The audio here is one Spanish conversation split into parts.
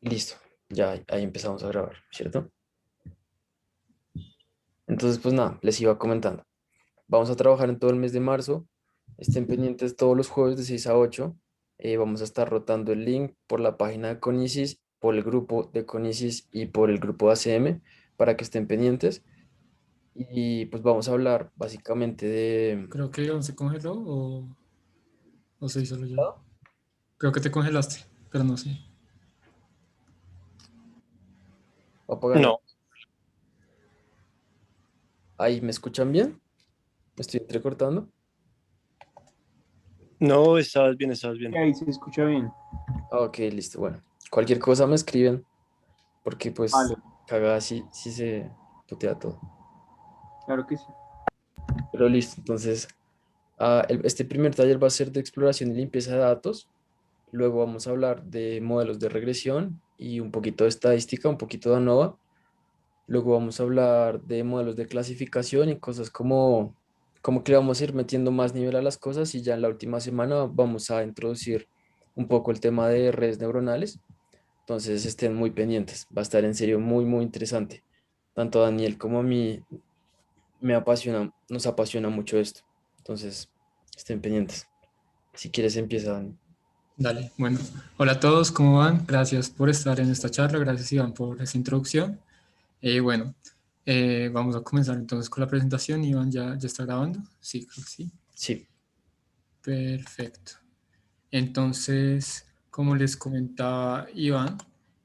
Listo, ya ahí empezamos a grabar, ¿cierto? Entonces, pues nada, les iba comentando. Vamos a trabajar en todo el mes de marzo. Estén pendientes todos los jueves de 6 a 8. Vamos a estar rotando el link por la página de Conicis, por el grupo de Conicis y por el grupo de ACM para que estén pendientes. Y pues vamos a hablar básicamente de... Creo que Iván se congeló o soy solo yo. Creo que te congelaste, pero no sé. Voy a apagar la... No, Ahí, ¿me escuchan bien? ¿Me estoy entrecortando? no, estabas bien, estabas bien. Y ahí se escucha bien. Ah, ok, listo, bueno. Cualquier cosa me escriben porque pues Vale, cagada sí se putea todo. claro que sí. Pero listo, entonces, este primer taller va a ser de exploración y limpieza de datos. Luego vamos a hablar de modelos de regresión y un poquito de estadística, un poquito de ANOVA. Luego vamos a hablar de modelos de clasificación y cosas como que le vamos a ir metiendo más nivel a las cosas y ya en la última semana vamos a introducir un poco el tema de redes neuronales. Entonces estén muy pendientes, va a estar en serio muy interesante. Tanto a Daniel como a mí nos apasiona mucho esto. Entonces, estén pendientes. Si quieres, empieza, Dani. Dale, bueno. Hola a todos, ¿cómo van? Gracias por estar en esta charla, gracias Iván por esa introducción. Bueno, vamos a comenzar entonces con la presentación. Iván ya está grabando. Sí, creo que sí. Sí, Perfecto. Entonces, como les comentaba Iván,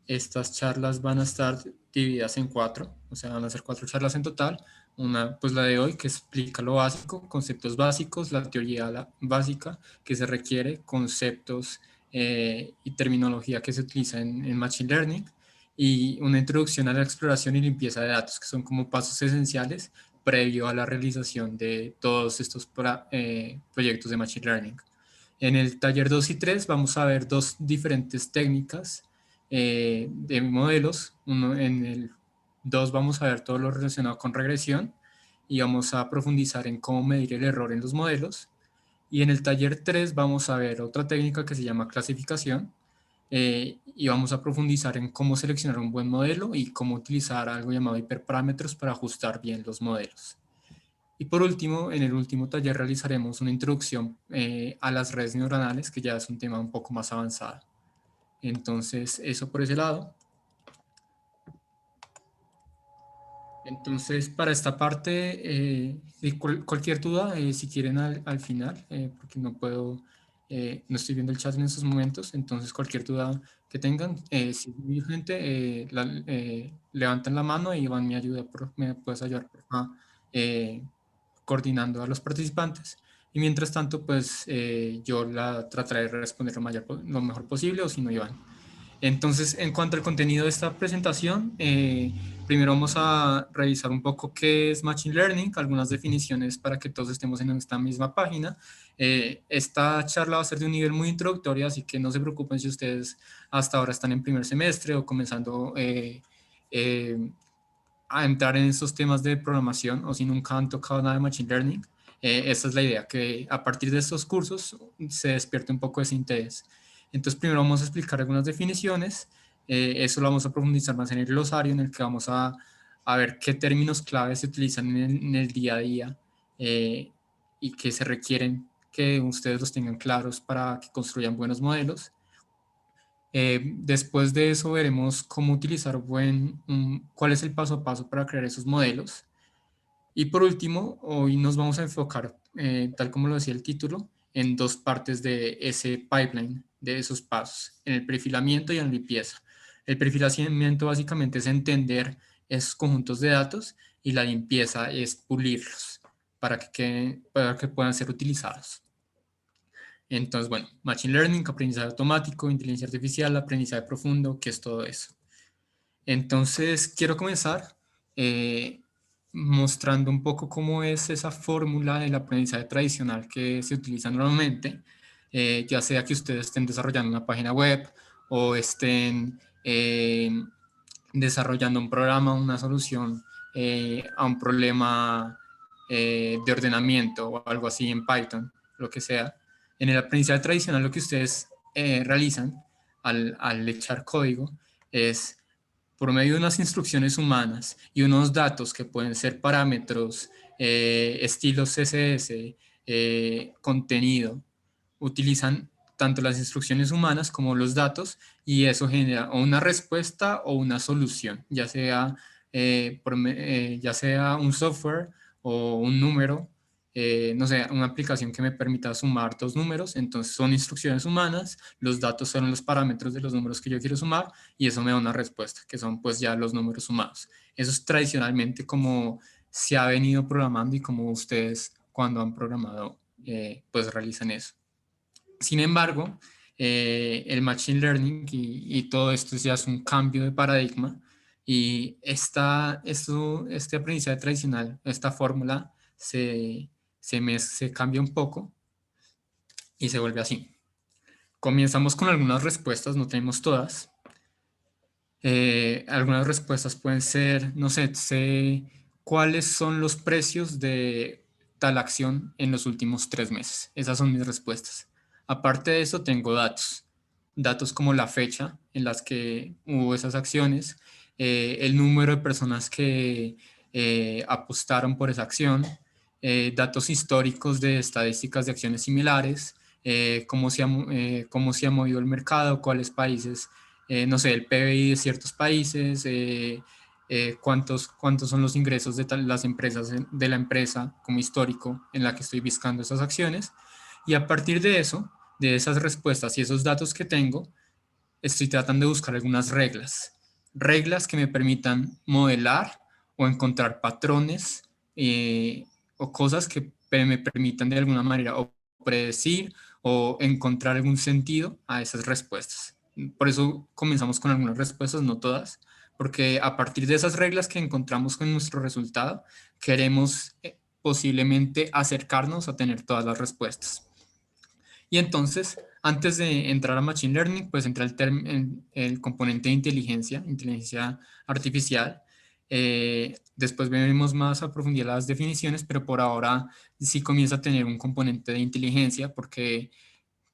estas charlas van a estar divididas en cuatro, o sea, van a ser cuatro charlas en total. Una, pues la de hoy, que explica lo básico, conceptos básicos, la teoría básica que se requiere, conceptos y terminología que se utiliza en Machine Learning, y una introducción a la exploración y limpieza de datos, que son como pasos esenciales previo a la realización de todos estos proyectos de Machine Learning. En el taller 2 y 3 vamos a ver dos diferentes técnicas de modelos. Uno, en el 2 vamos a ver todo lo relacionado con regresión y vamos a profundizar en cómo medir el error en los modelos. Y en el taller 3 vamos a ver otra técnica que se llama clasificación y vamos a profundizar en cómo seleccionar un buen modelo y cómo utilizar algo llamado hiperparámetros para ajustar bien los modelos. Y por último, en el último taller realizaremos una introducción a las redes neuronales, que ya es un tema un poco más avanzado. Entonces, eso por ese lado. Entonces, para esta parte, cualquier duda, si quieren al final, porque no puedo, no estoy viendo el chat en estos momentos, entonces cualquier duda que tengan, si es muy urgente, levanten la mano y Iván me puedes ayudar por favor, coordinando a los participantes. Y mientras tanto, pues yo la trataré de responder lo mejor posible, o si no, Iván. Entonces, en cuanto al contenido de esta presentación, primero vamos a revisar un poco qué es Machine Learning, algunas definiciones para que todos estemos en esta misma página. Esta charla va a ser de un nivel muy introductorio, así que no se preocupen si ustedes hasta ahora están en primer semestre o comenzando eh, a entrar en estos temas de programación o si nunca han tocado nada de Machine Learning. Esta es la idea, que a partir de estos cursos se despierte un poco ese interés. Entonces, primero vamos a explicar algunas definiciones. Eso lo vamos a profundizar más en el glosario, en el que vamos a ver qué términos claves se utilizan en el día a día y que se requieren que ustedes los tengan claros para que construyan buenos modelos. Después de eso veremos cómo utilizar cuál es el paso a paso para crear esos modelos. Y por último, hoy nos vamos a enfocar, tal como lo decía el título, en dos partes de ese pipeline, de esos pasos, en el perfilamiento y en la limpieza. El perfilamiento básicamente es entender esos conjuntos de datos y la limpieza es pulirlos para que puedan ser utilizados. Entonces, bueno, Machine Learning, aprendizaje automático, inteligencia artificial, aprendizaje profundo, ¿qué es todo eso? Entonces, quiero comenzar eh, mostrando un poco cómo es esa fórmula del aprendizaje tradicional que se utiliza normalmente, ya sea que ustedes estén desarrollando una página web o estén desarrollando un programa, una solución a un problema de ordenamiento o algo así en Python, lo que sea. En el aprendizaje tradicional lo que ustedes realizan al echar código es por medio de unas instrucciones humanas y unos datos que pueden ser parámetros, estilos CSS, contenido, utilizan tanto las instrucciones humanas como los datos y eso genera o una respuesta o una solución, ya sea un software o un número, no sé, una aplicación que me permita sumar dos números, entonces son instrucciones humanas, los datos son los parámetros de los números que yo quiero sumar y eso me da una respuesta, que son pues ya los números sumados. Eso es tradicionalmente como se ha venido programando y como ustedes cuando han programado pues realizan eso. Sin embargo, el Machine Learning y todo esto ya es un cambio de paradigma y este aprendizaje tradicional, esta fórmula se cambia un poco y se vuelve así. Comenzamos con algunas respuestas, no tenemos todas. Algunas respuestas pueden ser, no sé cuáles son los precios de tal acción en los últimos 3 meses. Esas son mis respuestas. Aparte de eso, tengo datos como la fecha en las que hubo esas acciones, el número de personas que apostaron por esa acción, datos históricos de estadísticas de acciones similares, cómo se ha movido el mercado, cuáles países, no sé, el PBI de ciertos países, cuántos son los ingresos de las empresas, de la empresa como histórico en la que estoy buscando esas acciones. Y a partir de eso, de esas respuestas y esos datos que tengo, estoy tratando de buscar algunas reglas que me permitan modelar o encontrar patrones o cosas que me permitan de alguna manera o predecir o encontrar algún sentido a esas respuestas. Por eso comenzamos con algunas respuestas, no todas, porque a partir de esas reglas que encontramos con nuestro resultado, queremos posiblemente acercarnos a tener todas las respuestas. Y entonces, antes de entrar a Machine Learning, pues entra el componente de inteligencia artificial. Después veremos más a profundidad las definiciones, pero por ahora sí comienza a tener un componente de inteligencia porque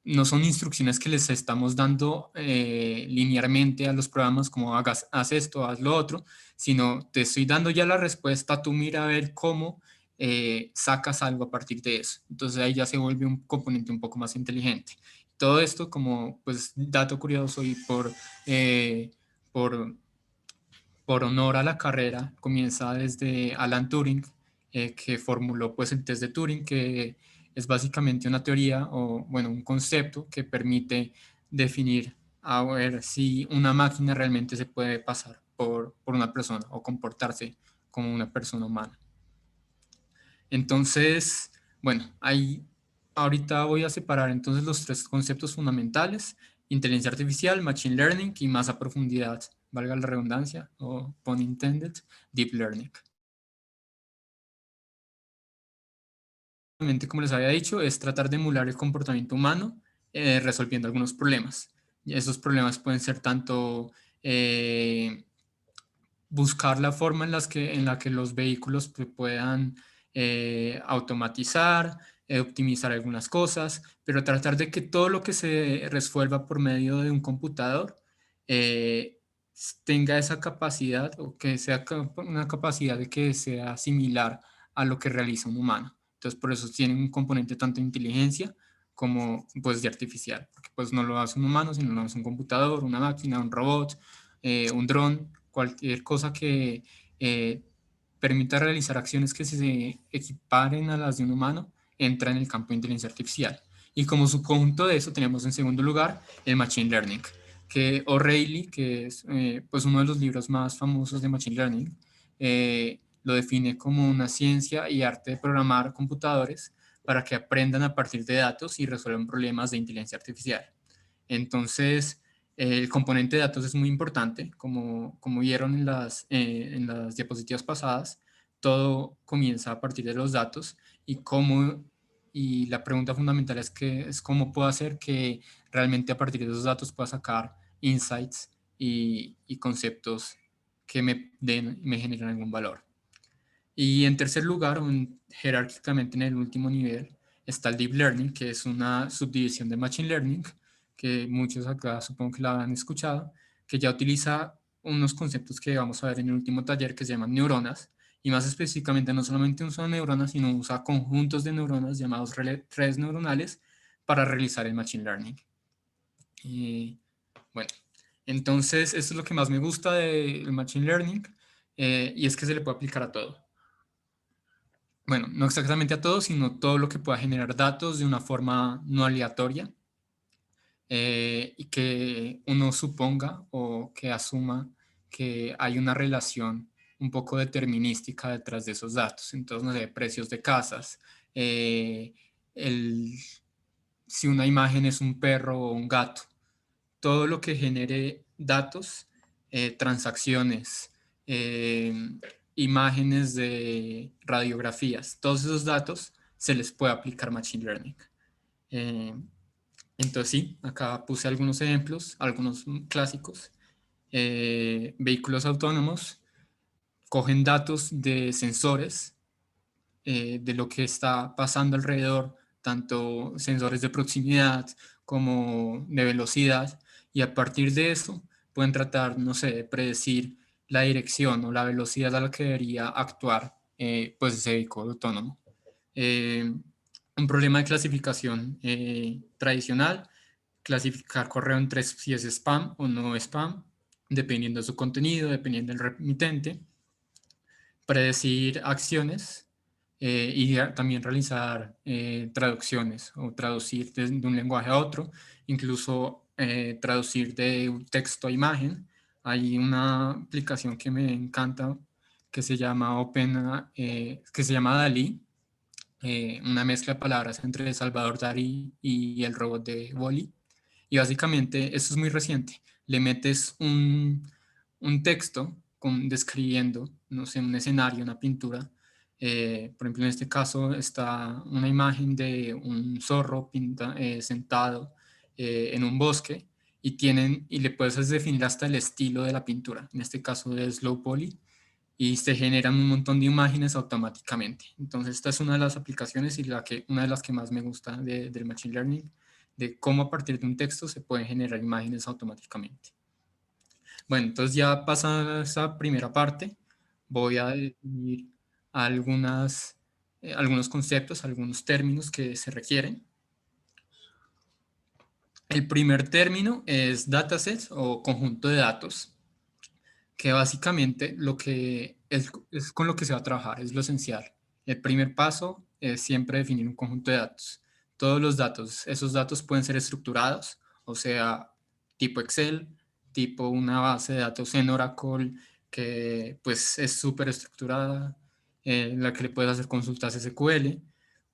no son instrucciones que les estamos dando linealmente a los programas como haz esto, haz lo otro, sino te estoy dando ya la respuesta, tú mira a ver cómo sacas algo a partir de eso. Entonces ahí ya se vuelve un componente un poco más inteligente. Todo esto como pues dato curioso y por, por honor a la carrera comienza desde Alan Turing, que formuló pues el test de Turing, que es básicamente una teoría o bueno, un concepto que permite definir a ver si una máquina realmente se puede pasar por una persona o comportarse como una persona humana. Entonces, bueno, ahorita voy a separar entonces los tres conceptos fundamentales: inteligencia artificial, machine learning y más a profundidad, valga la redundancia o pun intended, deep learning. Como les había dicho, es tratar de emular el comportamiento humano resolviendo algunos problemas. Y esos problemas pueden ser tanto buscar la forma en la que los vehículos puedan automatizar, optimizar algunas cosas, pero tratar de que todo lo que se resuelva por medio de un computador eh, tenga esa capacidad o que sea una capacidad de que sea similar a lo que realiza un humano. Entonces, por eso tienen un componente tanto de inteligencia como pues de artificial, porque pues no lo hace un humano, sino lo hace un computador, una máquina, un robot, un dron, cualquier cosa que permita realizar acciones que se equiparen a las de un humano, entra en el campo de inteligencia artificial. Y como subconjunto de eso tenemos en segundo lugar el Machine Learning, que O'Reilly, que es pues uno de los libros más famosos de Machine Learning, lo define como una ciencia y arte de programar computadores para que aprendan a partir de datos y resuelvan problemas de inteligencia artificial. Entonces, el componente de datos es muy importante, como vieron en las diapositivas pasadas, todo comienza a partir de los datos y la pregunta fundamental es cómo puedo hacer que realmente a partir de esos datos pueda sacar insights y conceptos que me generen algún valor. Y en tercer lugar, jerárquicamente en el último nivel, está el Deep Learning, que es una subdivisión de Machine Learning, que muchos acá supongo que la han escuchado, que ya utiliza unos conceptos que vamos a ver en el último taller que se llaman neuronas, y más específicamente no solamente usa neuronas, sino usa conjuntos de neuronas llamados redes neuronales para realizar el Machine Learning. Bueno, entonces esto es lo que más me gusta del Machine Learning, y es que se le puede aplicar a todo. Bueno, no exactamente a todo, sino todo lo que pueda generar datos de una forma no aleatoria, y que uno suponga o que asuma que hay una relación un poco determinística detrás de esos datos. Entonces, no sé, precios de casas, eh, el, si una imagen es un perro o un gato, todo lo que genere datos, transacciones, eh, imágenes de radiografías, todos esos datos se les puede aplicar Machine Learning. Eh, entonces sí, acá puse algunos ejemplos, algunos clásicos. Vehículos autónomos cogen datos de sensores, de lo que está pasando alrededor, tanto sensores de proximidad como de velocidad, y a partir de eso pueden tratar, no sé, de predecir la dirección o la velocidad a la que debería actuar, pues ese vehículo autónomo. Un problema de clasificación tradicional: clasificar correo entre si es spam o no spam, dependiendo de su contenido, dependiendo del remitente, predecir acciones, y también realizar traducciones o traducir de un lenguaje a otro, incluso traducir de un texto a imagen. Hay una aplicación que me encanta que se llama que se llama DALL-E, una mezcla de palabras entre Salvador Dalí y el robot de Wall-E. Y básicamente, esto es muy reciente, le metes un texto describiendo, no sé, un escenario, una pintura. Por ejemplo, en este caso está una imagen de un zorro sentado en un bosque, y le puedes definir hasta el estilo de la pintura, en este caso de Slow Poly, y se generan un montón de imágenes automáticamente. Entonces, esta es una de las aplicaciones y una de las que más me gusta del Machine Learning, de cómo a partir de un texto se pueden generar imágenes automáticamente. Bueno, entonces ya pasada esa primera parte, voy a definir algunos conceptos, algunos términos que se requieren. El primer término es dataset o conjunto de datos, que básicamente lo que es con lo que se va a trabajar, es lo esencial. El primer paso es siempre definir un conjunto de datos. Todos los datos, esos datos pueden ser estructurados, o sea, tipo Excel, tipo una base de datos en Oracle, que pues es súper estructurada, en la que le puedes hacer consultas SQL,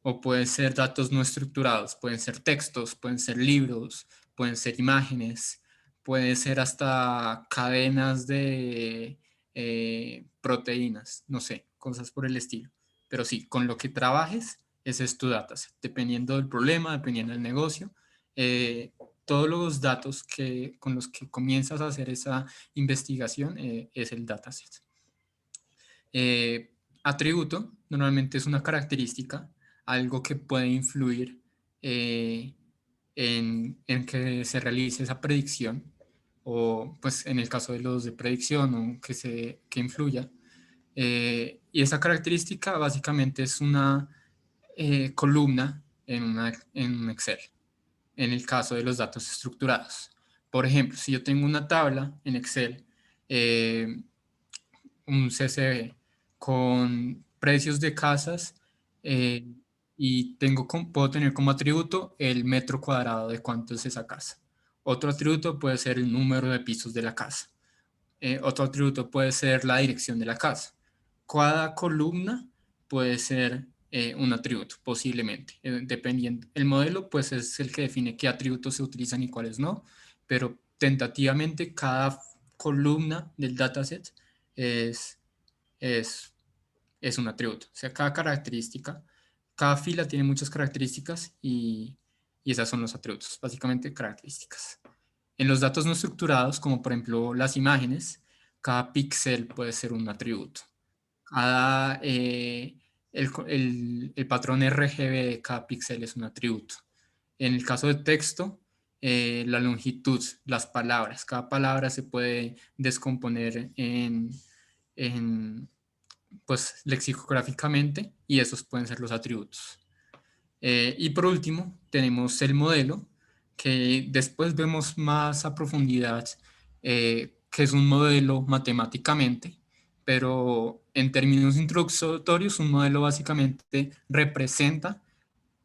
o pueden ser datos no estructurados, pueden ser textos, pueden ser libros, pueden ser imágenes, puede ser hasta cadenas de proteínas, no sé, cosas por el estilo. Pero sí, con lo que trabajes, ese es tu dataset. Dependiendo del problema, dependiendo del negocio, eh, todos los datos con los que comienzas a hacer esa investigación, es el dataset. Atributo normalmente es una característica, algo que puede influir en que se realice esa predicción, o pues en el caso de los de predicción, o que influya. Y esa característica básicamente es una columna en un Excel, en el caso de los datos estructurados. Por ejemplo, si yo tengo una tabla en Excel, eh, un CSV con precios de casas, eh, y puedo tener como atributo el metro cuadrado de cuánto es esa casa. Otro atributo puede ser el número de pisos de la casa. Otro atributo puede ser la dirección de la casa. Cada columna puede ser un atributo, posiblemente, dependiendo. El modelo, pues, es el que define qué atributos se utilizan y cuáles no, pero tentativamente cada columna del dataset es, es, es un atributo. O sea, cada fila tiene muchas características, y esas son los atributos, básicamente características. En los datos no estructurados, como por ejemplo las imágenes, cada píxel puede ser un atributo. Cada, el patrón RGB de cada píxel es un atributo. En el caso de texto, la longitud, las palabras. Cada palabra se puede descomponer pues, lexicográficamente y esos pueden ser los atributos. Y por último, tenemos el modelo, que después vemos más a profundidad, que es un modelo matemáticamente, pero en términos introductorios, un modelo básicamente representa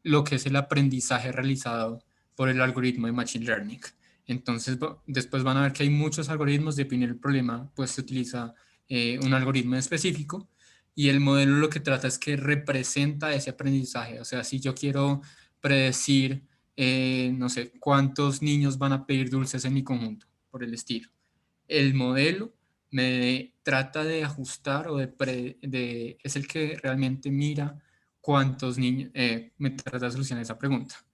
lo que es el aprendizaje realizado por el algoritmo de Machine Learning. Entonces, después van a ver que hay muchos algoritmos, dependiendo del problema, pues se utiliza un algoritmo específico, y el modelo lo que trata es que representa ese aprendizaje. O sea, si yo quiero predecir, no sé, cuántos niños van a pedir dulces en mi conjunto, por el estilo. El modelo me trata de ajustar o es el que realmente mira cuántos niños, me trata de solucionar esa pregunta.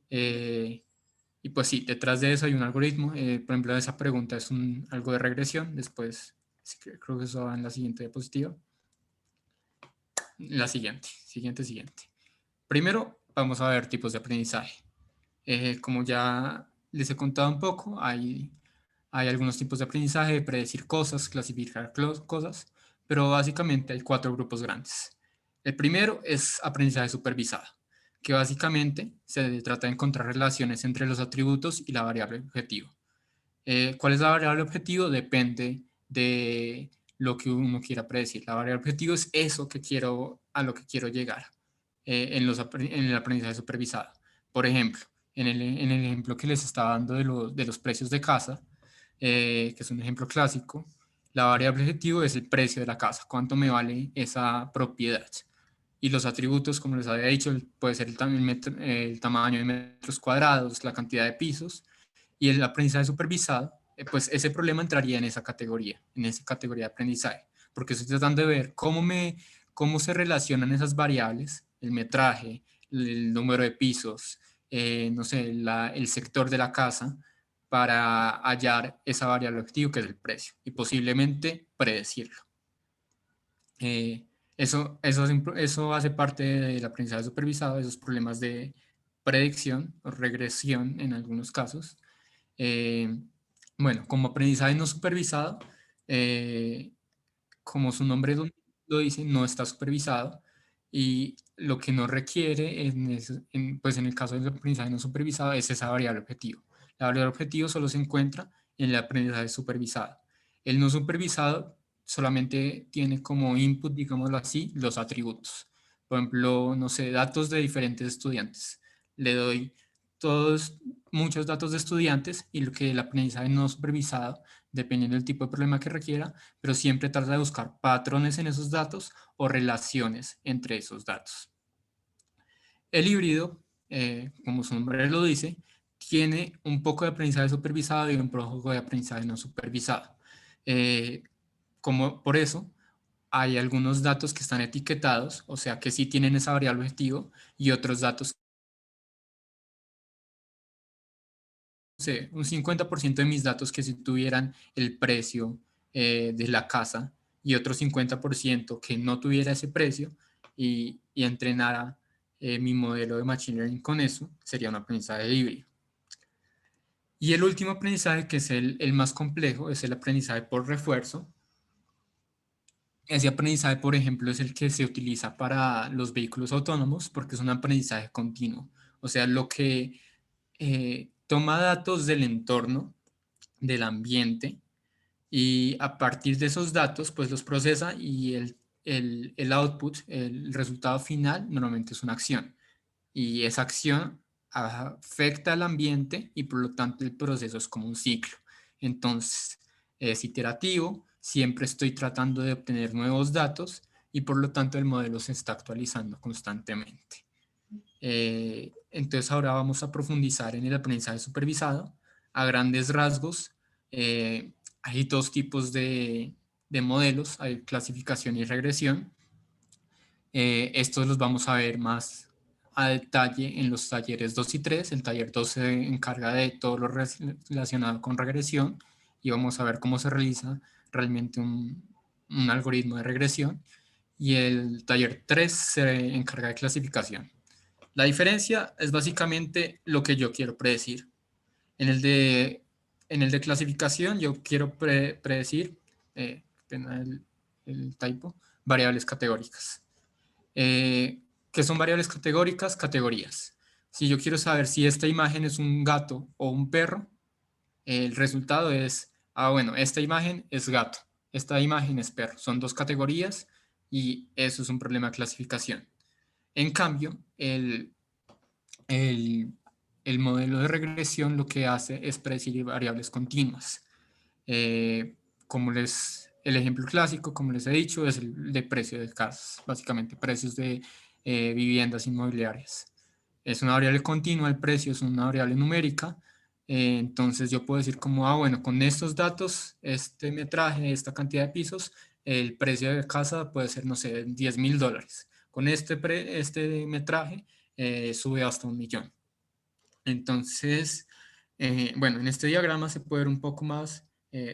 Y pues sí, detrás de eso hay un algoritmo. Por ejemplo, esa pregunta es algo de regresión. Después, creo que eso va en la siguiente diapositiva. La siguiente. Primero, vamos a ver tipos de aprendizaje. Como ya les he contado un poco, hay algunos tipos de aprendizaje, predecir cosas, clasificar cosas, pero básicamente hay 4 grupos grandes. El primero es aprendizaje supervisado, que básicamente se trata de encontrar relaciones entre los atributos y la variable objetivo. ¿Cuál es la variable objetivo? Depende de lo que uno quiera predecir. La variable objetivo es eso a lo que quiero llegar en el aprendizaje supervisado. Por ejemplo, en el ejemplo que les estaba dando de los precios de casa, que es un ejemplo clásico, la variable objetivo es el precio de la casa, cuánto me vale esa propiedad. Y los atributos, como les había dicho, puede ser el tamaño de metros cuadrados, la cantidad de pisos, y el aprendizaje supervisado, pues ese problema entraría en esa categoría de aprendizaje, porque estoy tratando de ver cómo se relacionan esas variables, el metraje, el número de pisos, no sé, el sector de la casa, para hallar esa variable objetivo que es el precio y posiblemente predecirlo. Eso hace parte del aprendizaje supervisado, esos problemas de predicción o regresión en algunos casos. Bueno, como aprendizaje no supervisado, eh, como su nombre lo dice, no está supervisado, y lo que no requiere, pues en el caso del aprendizaje no supervisado, es esa variable objetivo. La variable objetivo solo se encuentra en el aprendizaje supervisado. El no supervisado solamente tiene como input, digámoslo así, los atributos. Por ejemplo, no sé, datos de diferentes estudiantes. Le doy muchos datos de estudiantes, y lo que el aprendizaje no supervisado, dependiendo del tipo de problema que requiera, pero siempre trata de buscar patrones en esos datos o relaciones entre esos datos. El híbrido, como su nombre lo dice, tiene un poco de aprendizaje supervisado y un poco de aprendizaje no supervisado. Por eso, hay algunos datos que están etiquetados, o sea que sí tienen esa variable objetivo, y otros datos, no sé, un 50% de mis datos que si tuvieran el precio de la casa, y otro 50% que no tuviera ese precio, y entrenara mi modelo de Machine Learning con eso, sería un aprendizaje híbrido. Y el último aprendizaje, que es el más complejo, es el aprendizaje por refuerzo. Ese aprendizaje, por ejemplo, es el que se utiliza para los vehículos autónomos, porque es un aprendizaje continuo. O sea, lo que toma datos del entorno, del ambiente, y a partir de esos datos, pues los procesa, y el output, el resultado final, normalmente es una acción. Y esa acción afecta al ambiente, y por lo tanto el proceso es como un ciclo. Entonces, es iterativo, siempre estoy tratando de obtener nuevos datos, y por lo tanto el modelo se está actualizando constantemente. Entonces ahora vamos a profundizar en el aprendizaje supervisado. A grandes rasgos, hay 2 tipos de modelos: hay clasificación y regresión. Estos los vamos a ver más a detalle en los talleres 2 y 3. El taller 2 se encarga de todo lo relacionado con regresión, y vamos a ver cómo se realiza realmente un algoritmo de regresión, y el taller 3 se encarga de clasificación. La diferencia es básicamente lo que yo quiero predecir. En el de clasificación yo quiero predecir, pena el typo, variables categóricas. ¿Qué son variables categóricas? Categorías. Si yo quiero saber si esta imagen es un gato o un perro, el resultado es, bueno, esta imagen es gato, esta imagen es perro. Son dos categorías y eso es un problema de clasificación. En cambio, el, el modelo de regresión lo que hace es predecir variables continuas. Como el ejemplo clásico, como les he dicho, es el de precio de casas, básicamente precios de viviendas inmobiliarias. Es una variable continua, el precio es una variable numérica, entonces yo puedo decir como, bueno, con estos datos, este metraje, esta cantidad de pisos, el precio de casa puede ser, no sé, $10,000. Con este metraje sube hasta 1 millón. Entonces, bueno, en este diagrama se puede ver un poco más,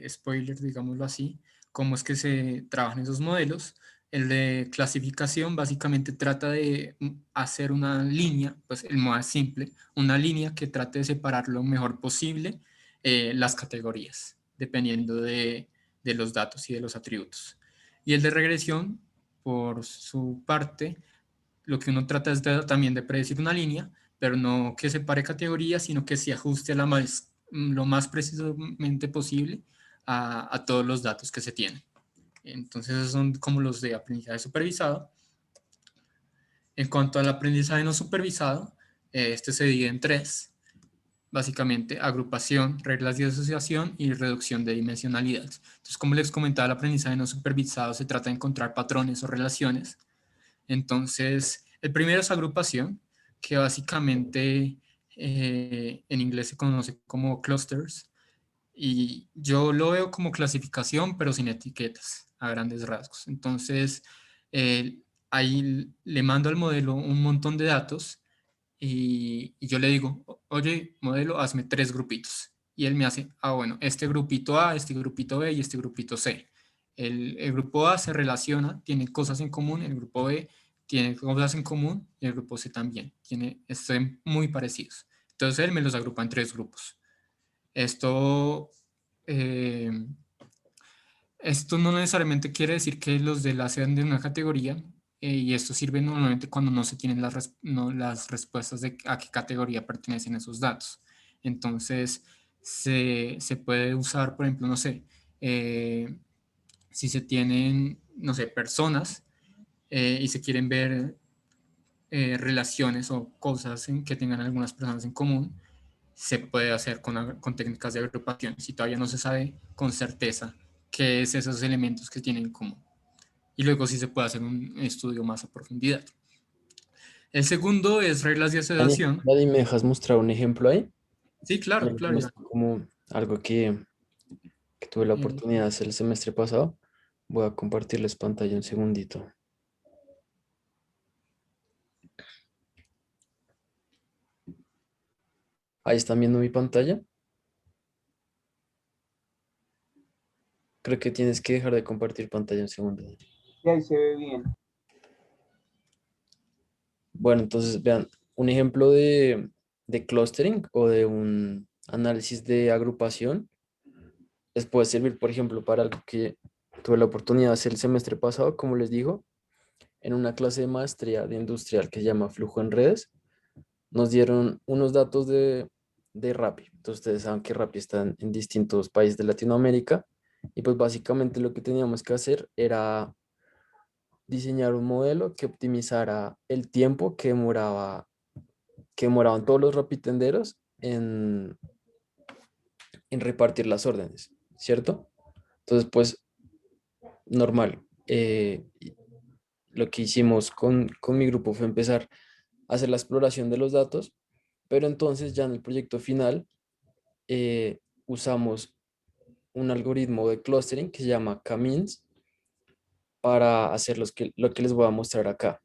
spoiler, digámoslo así, cómo es que se trabajan esos modelos. El de clasificación básicamente trata de hacer una línea, pues el más simple, una línea que trate de separar lo mejor posible las categorías, dependiendo de los datos y de los atributos. Y el de regresión, por su parte, lo que uno trata es también de predecir una línea, pero no que separe categorías, sino que se ajuste lo más precisamente posible a todos los datos que se tienen. Entonces, esos son como los de aprendizaje supervisado. En cuanto al aprendizaje no supervisado, este se divide en tres, básicamente agrupación, reglas de asociación y reducción de dimensionalidad. Entonces, como les comentaba, el aprendizaje no supervisado se trata de encontrar patrones o relaciones. Entonces, el primero es agrupación, que básicamente en inglés se conoce como clusters, y yo lo veo como clasificación, pero sin etiquetas, a grandes rasgos. Entonces, eh, ahí le mando al modelo un montón de datos y yo le digo, oye, modelo, hazme 3 grupitos. Y él me hace, bueno, este grupito A, este grupito B y este grupito C. El grupo A se relaciona, tiene cosas en común, el grupo B tiene cosas en común y el grupo C también. Están muy parecidos. Entonces él me los agrupa en 3 grupos. Esto, eh, esto no necesariamente quiere decir que los de la sean de una categoría, y esto sirve normalmente cuando no se tienen las respuestas de a qué categoría pertenecen esos datos. Entonces, se puede usar, por ejemplo, no sé, si se tienen, no sé, personas y se quieren ver relaciones o cosas que tengan algunas personas en común, se puede hacer con técnicas de agrupación si todavía no se sabe con certeza qué es esos elementos que tienen en común. Y luego sí se puede hacer un estudio más a profundidad. El segundo es reglas de Dani, asociación. Dani, ¿me dejas mostrar un ejemplo ahí? Sí, claro, claro, Iván. Como algo que tuve la Eh, oportunidad de hacer el semestre pasado. Voy a compartirles pantalla un segundito. Ahí están viendo mi pantalla. Creo que tienes que dejar de compartir pantalla un segundo. Y ahí se ve bien. Bueno, entonces vean, un ejemplo de clustering o de un análisis de agrupación les puede servir, por ejemplo, para algo que tuve la oportunidad de hacer el semestre pasado, como les digo, en una clase de maestría de industrial que se llama Flujo en Redes. Nos dieron unos datos de Rappi. Entonces ustedes saben que Rappi está en distintos países de Latinoamérica y pues básicamente lo que teníamos que hacer era diseñar un modelo que optimizara el tiempo que demoraban todos los rapitenderos en repartir las órdenes, ¿cierto? Entonces, pues, normal. Lo que hicimos con mi grupo fue empezar a hacer la exploración de los datos, pero entonces ya en el proyecto final usamos un algoritmo de clustering que se llama K-means para hacer lo que les voy a mostrar acá.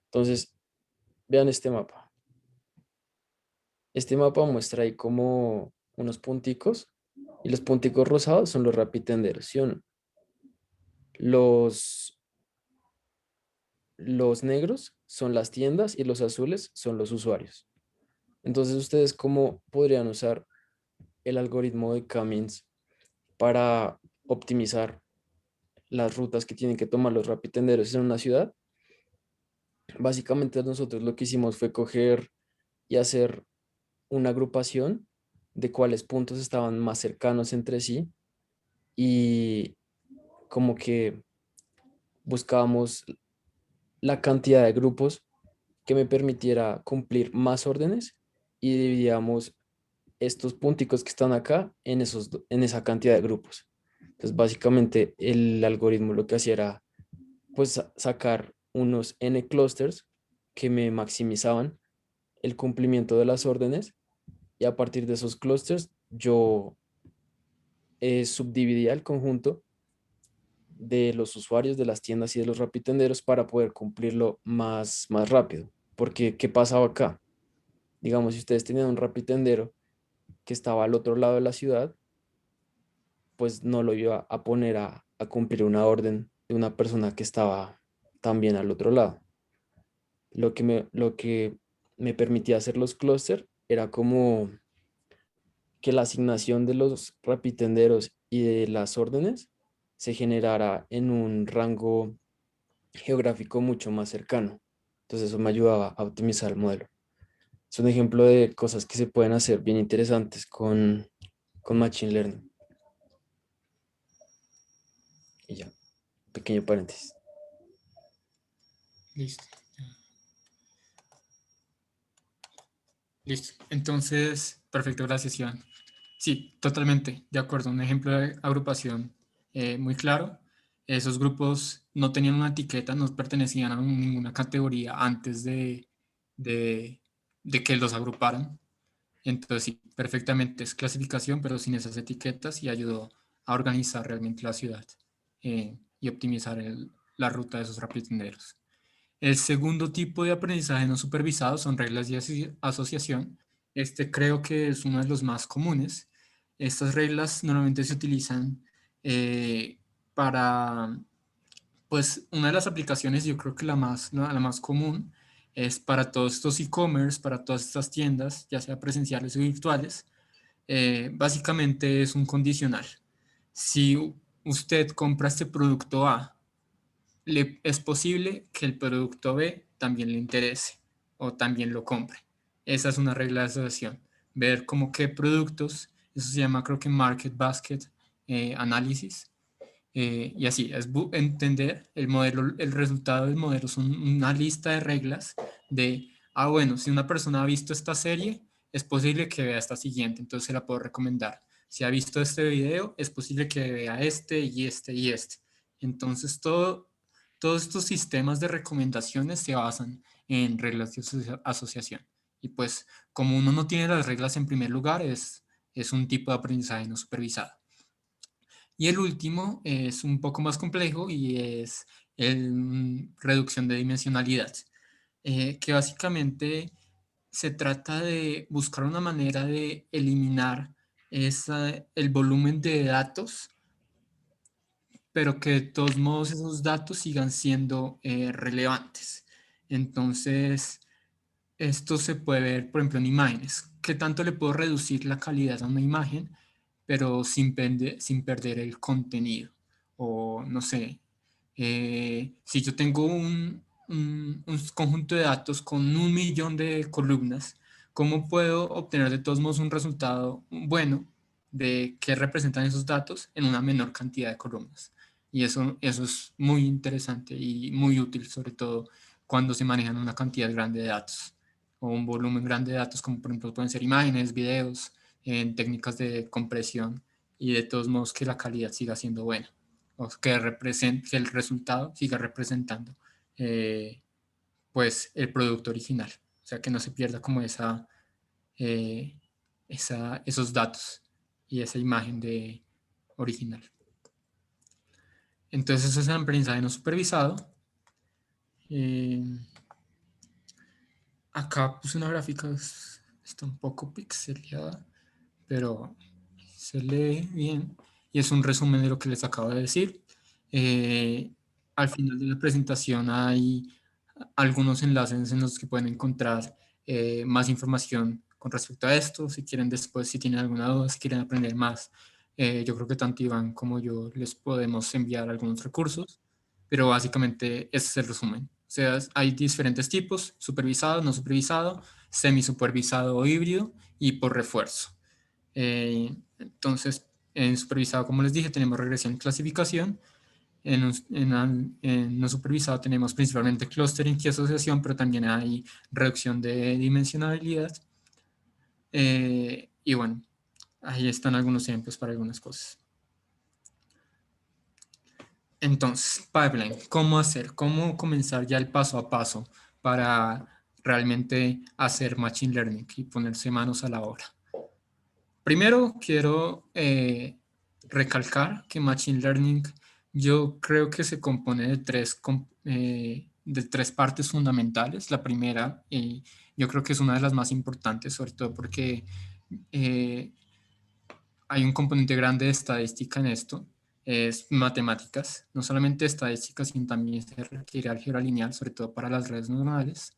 Entonces, vean este mapa. Este mapa muestra ahí como unos punticos y los punticos rosados son los rapitenderos, ¿sí o no? Los, los negros son las tiendas y los azules son los usuarios. Entonces, ¿ustedes cómo podrían usar el algoritmo de Cummins para optimizar las rutas que tienen que tomar los rapitenderos en una ciudad. Básicamente nosotros lo que hicimos fue coger y hacer una agrupación de cuáles puntos estaban más cercanos entre sí y como que buscábamos la cantidad de grupos que me permitiera cumplir más órdenes y dividíamos estos punticos que están acá en en esa cantidad de grupos. Entonces, básicamente el algoritmo lo que hacía era pues sacar unos n clusters que me maximizaban el cumplimiento de las órdenes y a partir de esos clusters yo subdividía el conjunto de los usuarios de las tiendas y de los rapitenderos para poder cumplirlo más rápido. Porque, ¿qué pasaba acá? Digamos, si ustedes tenían un rapitendero que estaba al otro lado de la ciudad, pues no lo iba a poner a cumplir una orden de una persona que estaba también al otro lado. Lo que me permitía hacer los clústeres era como que la asignación de los rapitenderos y de las órdenes se generara en un rango geográfico mucho más cercano. Entonces eso me ayudaba a optimizar el modelo. Es un ejemplo de cosas que se pueden hacer bien interesantes con Machine Learning. Y ya, pequeño paréntesis. Listo. Listo. Entonces, perfecto, gracias, Iván. Sí, totalmente, de acuerdo. Un ejemplo de agrupación muy claro. Esos grupos no tenían una etiqueta, no pertenecían a ninguna categoría antes de, de que los agruparan. Entonces, sí, perfectamente es clasificación, pero sin esas etiquetas y ayudó a organizar realmente la ciudad y optimizar la ruta de esos rapitenderos. El segundo tipo de aprendizaje no supervisado son reglas de asociación. Este creo que es uno de los más comunes. Estas reglas normalmente se utilizan eh, para, pues una de las aplicaciones, yo creo que la más, ¿no?, la más común es para todos estos e-commerce, para todas estas tiendas, ya sea presenciales o virtuales. Básicamente es un condicional. Si usted compra este producto A, es posible que el producto B también le interese o también lo compre. Esa es una regla de asociación. Ver como qué productos, eso se llama creo que Market Basket Análisis. Y así, es entender el modelo, el resultado del modelo son una lista de reglas de, bueno, si una persona ha visto esta serie, es posible que vea esta siguiente, entonces se la puedo recomendar. Si ha visto este video, es posible que vea este y este y este. Entonces, todos estos sistemas de recomendaciones se basan en reglas de asociación. Y pues, como uno no tiene las reglas en primer lugar, es un tipo de aprendizaje no supervisado. Y el último es un poco más complejo y es reducción de dimensionalidad, que básicamente se trata de buscar una manera de eliminar el volumen de datos, pero que de todos modos esos datos sigan siendo relevantes. Entonces, esto se puede ver, por ejemplo, en imágenes. ¿Qué tanto le puedo reducir la calidad a una imagen, pero sin perder el contenido? O no sé, si yo tengo un conjunto de datos con 1 millón de columnas, ¿cómo puedo obtener de todos modos un resultado bueno de qué representan esos datos en una menor cantidad de columnas? Y eso es muy interesante y muy útil, sobre todo cuando se manejan una cantidad grande de datos o un volumen grande de datos, como por ejemplo pueden ser imágenes, videos, en técnicas de compresión y de todos modos que la calidad siga siendo buena o que el resultado siga representando eh, pues el producto original, o sea que no se pierda como eh, esos datos y esa imagen de original. Entonces eso es el aprendizaje no supervisado. Eh, Acá puse una gráfica, está un poco pixeleada, pero se lee bien y es un resumen de lo que les acabo de decir. Eh, Al final de la presentación hay algunos enlaces en los que pueden encontrar más información con respecto a esto. Si quieren después, si tienen alguna duda, si quieren aprender más, yo creo que tanto Iván como yo les podemos enviar algunos recursos, pero básicamente ese es el resumen. O sea, hay diferentes tipos: supervisado, no supervisado, semisupervisado o híbrido, y por refuerzo. Entonces, en supervisado, como les dije, tenemos regresión y clasificación. En no supervisado tenemos principalmente clustering y asociación, pero también hay reducción de dimensionalidad. Y bueno, ahí están algunos ejemplos para algunas cosas. Entonces, pipeline, ¿cómo hacer? ¿Cómo comenzar ya el paso a paso para realmente hacer machine learning y ponerse manos a la obra? Primero, quiero recalcar que machine learning yo creo que se compone de tres partes fundamentales. La primera, y yo creo que es una de las más importantes, sobre todo porque eh, hay un componente grande de estadística en esto, es matemáticas. No solamente estadísticas, sino también se requiere álgebra lineal, sobre todo para las redes neuronales.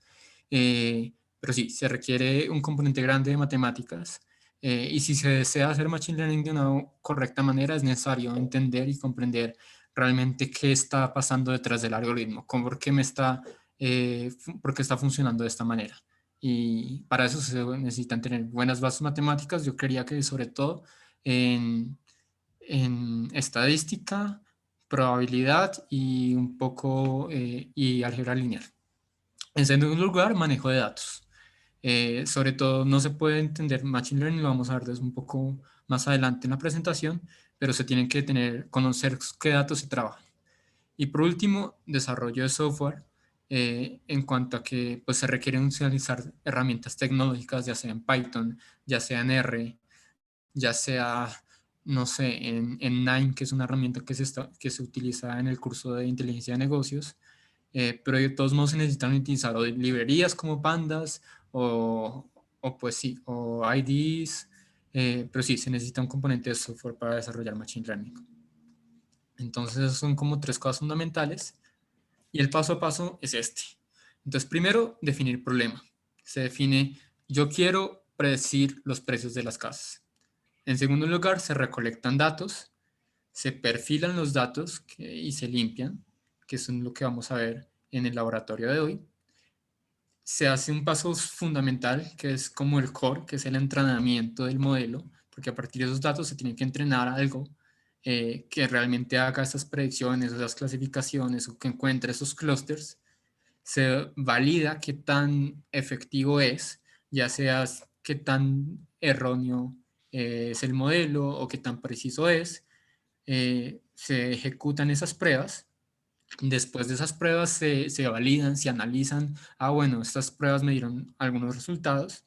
Pero sí, se requiere un componente grande de matemáticas. Y si se desea hacer machine learning de una correcta manera, es necesario entender y comprender realmente qué está pasando detrás del algoritmo, por qué está funcionando de esta manera. Y para eso se necesitan tener buenas bases matemáticas. Yo creía que sobre todo en, en estadística, probabilidad y un poco y álgebra lineal. En segundo lugar, manejo de datos. Sobre todo no se puede entender machine learning, lo vamos a ver desde un poco más adelante en la presentación, pero se tienen que conocer qué datos se trabajan. Y por último, desarrollo de software, en cuanto a que pues, se requieren utilizar herramientas tecnológicas, ya sea en Python, ya sea en R, ya sea, no sé, en Nine, que es una herramienta que se utiliza en el curso de inteligencia de negocios, pero de todos modos se necesitan utilizar o librerías como Pandas o pues sí, o IDs, pero sí, se necesita un componente de software para desarrollar Machine Learning. Entonces, esos son como tres cosas fundamentales y el paso a paso es este. Entonces, primero, definir problema. Se define, yo quiero predecir los precios de las casas. En segundo lugar, se recolectan datos, se perfilan los datos y se limpian, que es lo que vamos a ver en el laboratorio de hoy. Se hace un paso fundamental, que es como el core, que es el entrenamiento del modelo, porque a partir de esos datos se tiene que entrenar algo que realmente haga esas predicciones, esas clasificaciones, o que encuentre esos clusters. Se valida qué tan efectivo es, ya sea qué tan erróneo es el modelo o qué tan preciso es. Se ejecutan esas pruebas. Después de esas pruebas se validan, se analizan. Bueno, estas pruebas me dieron algunos resultados.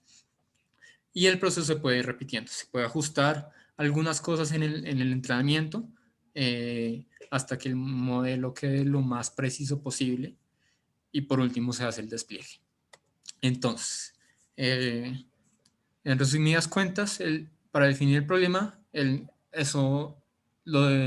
Y el proceso se puede ir repitiendo. Se puede ajustar algunas cosas en el entrenamiento hasta que el modelo quede lo más preciso posible. Y por último se hace el despliegue. Entonces, en resumidas cuentas, para definir el problema, eso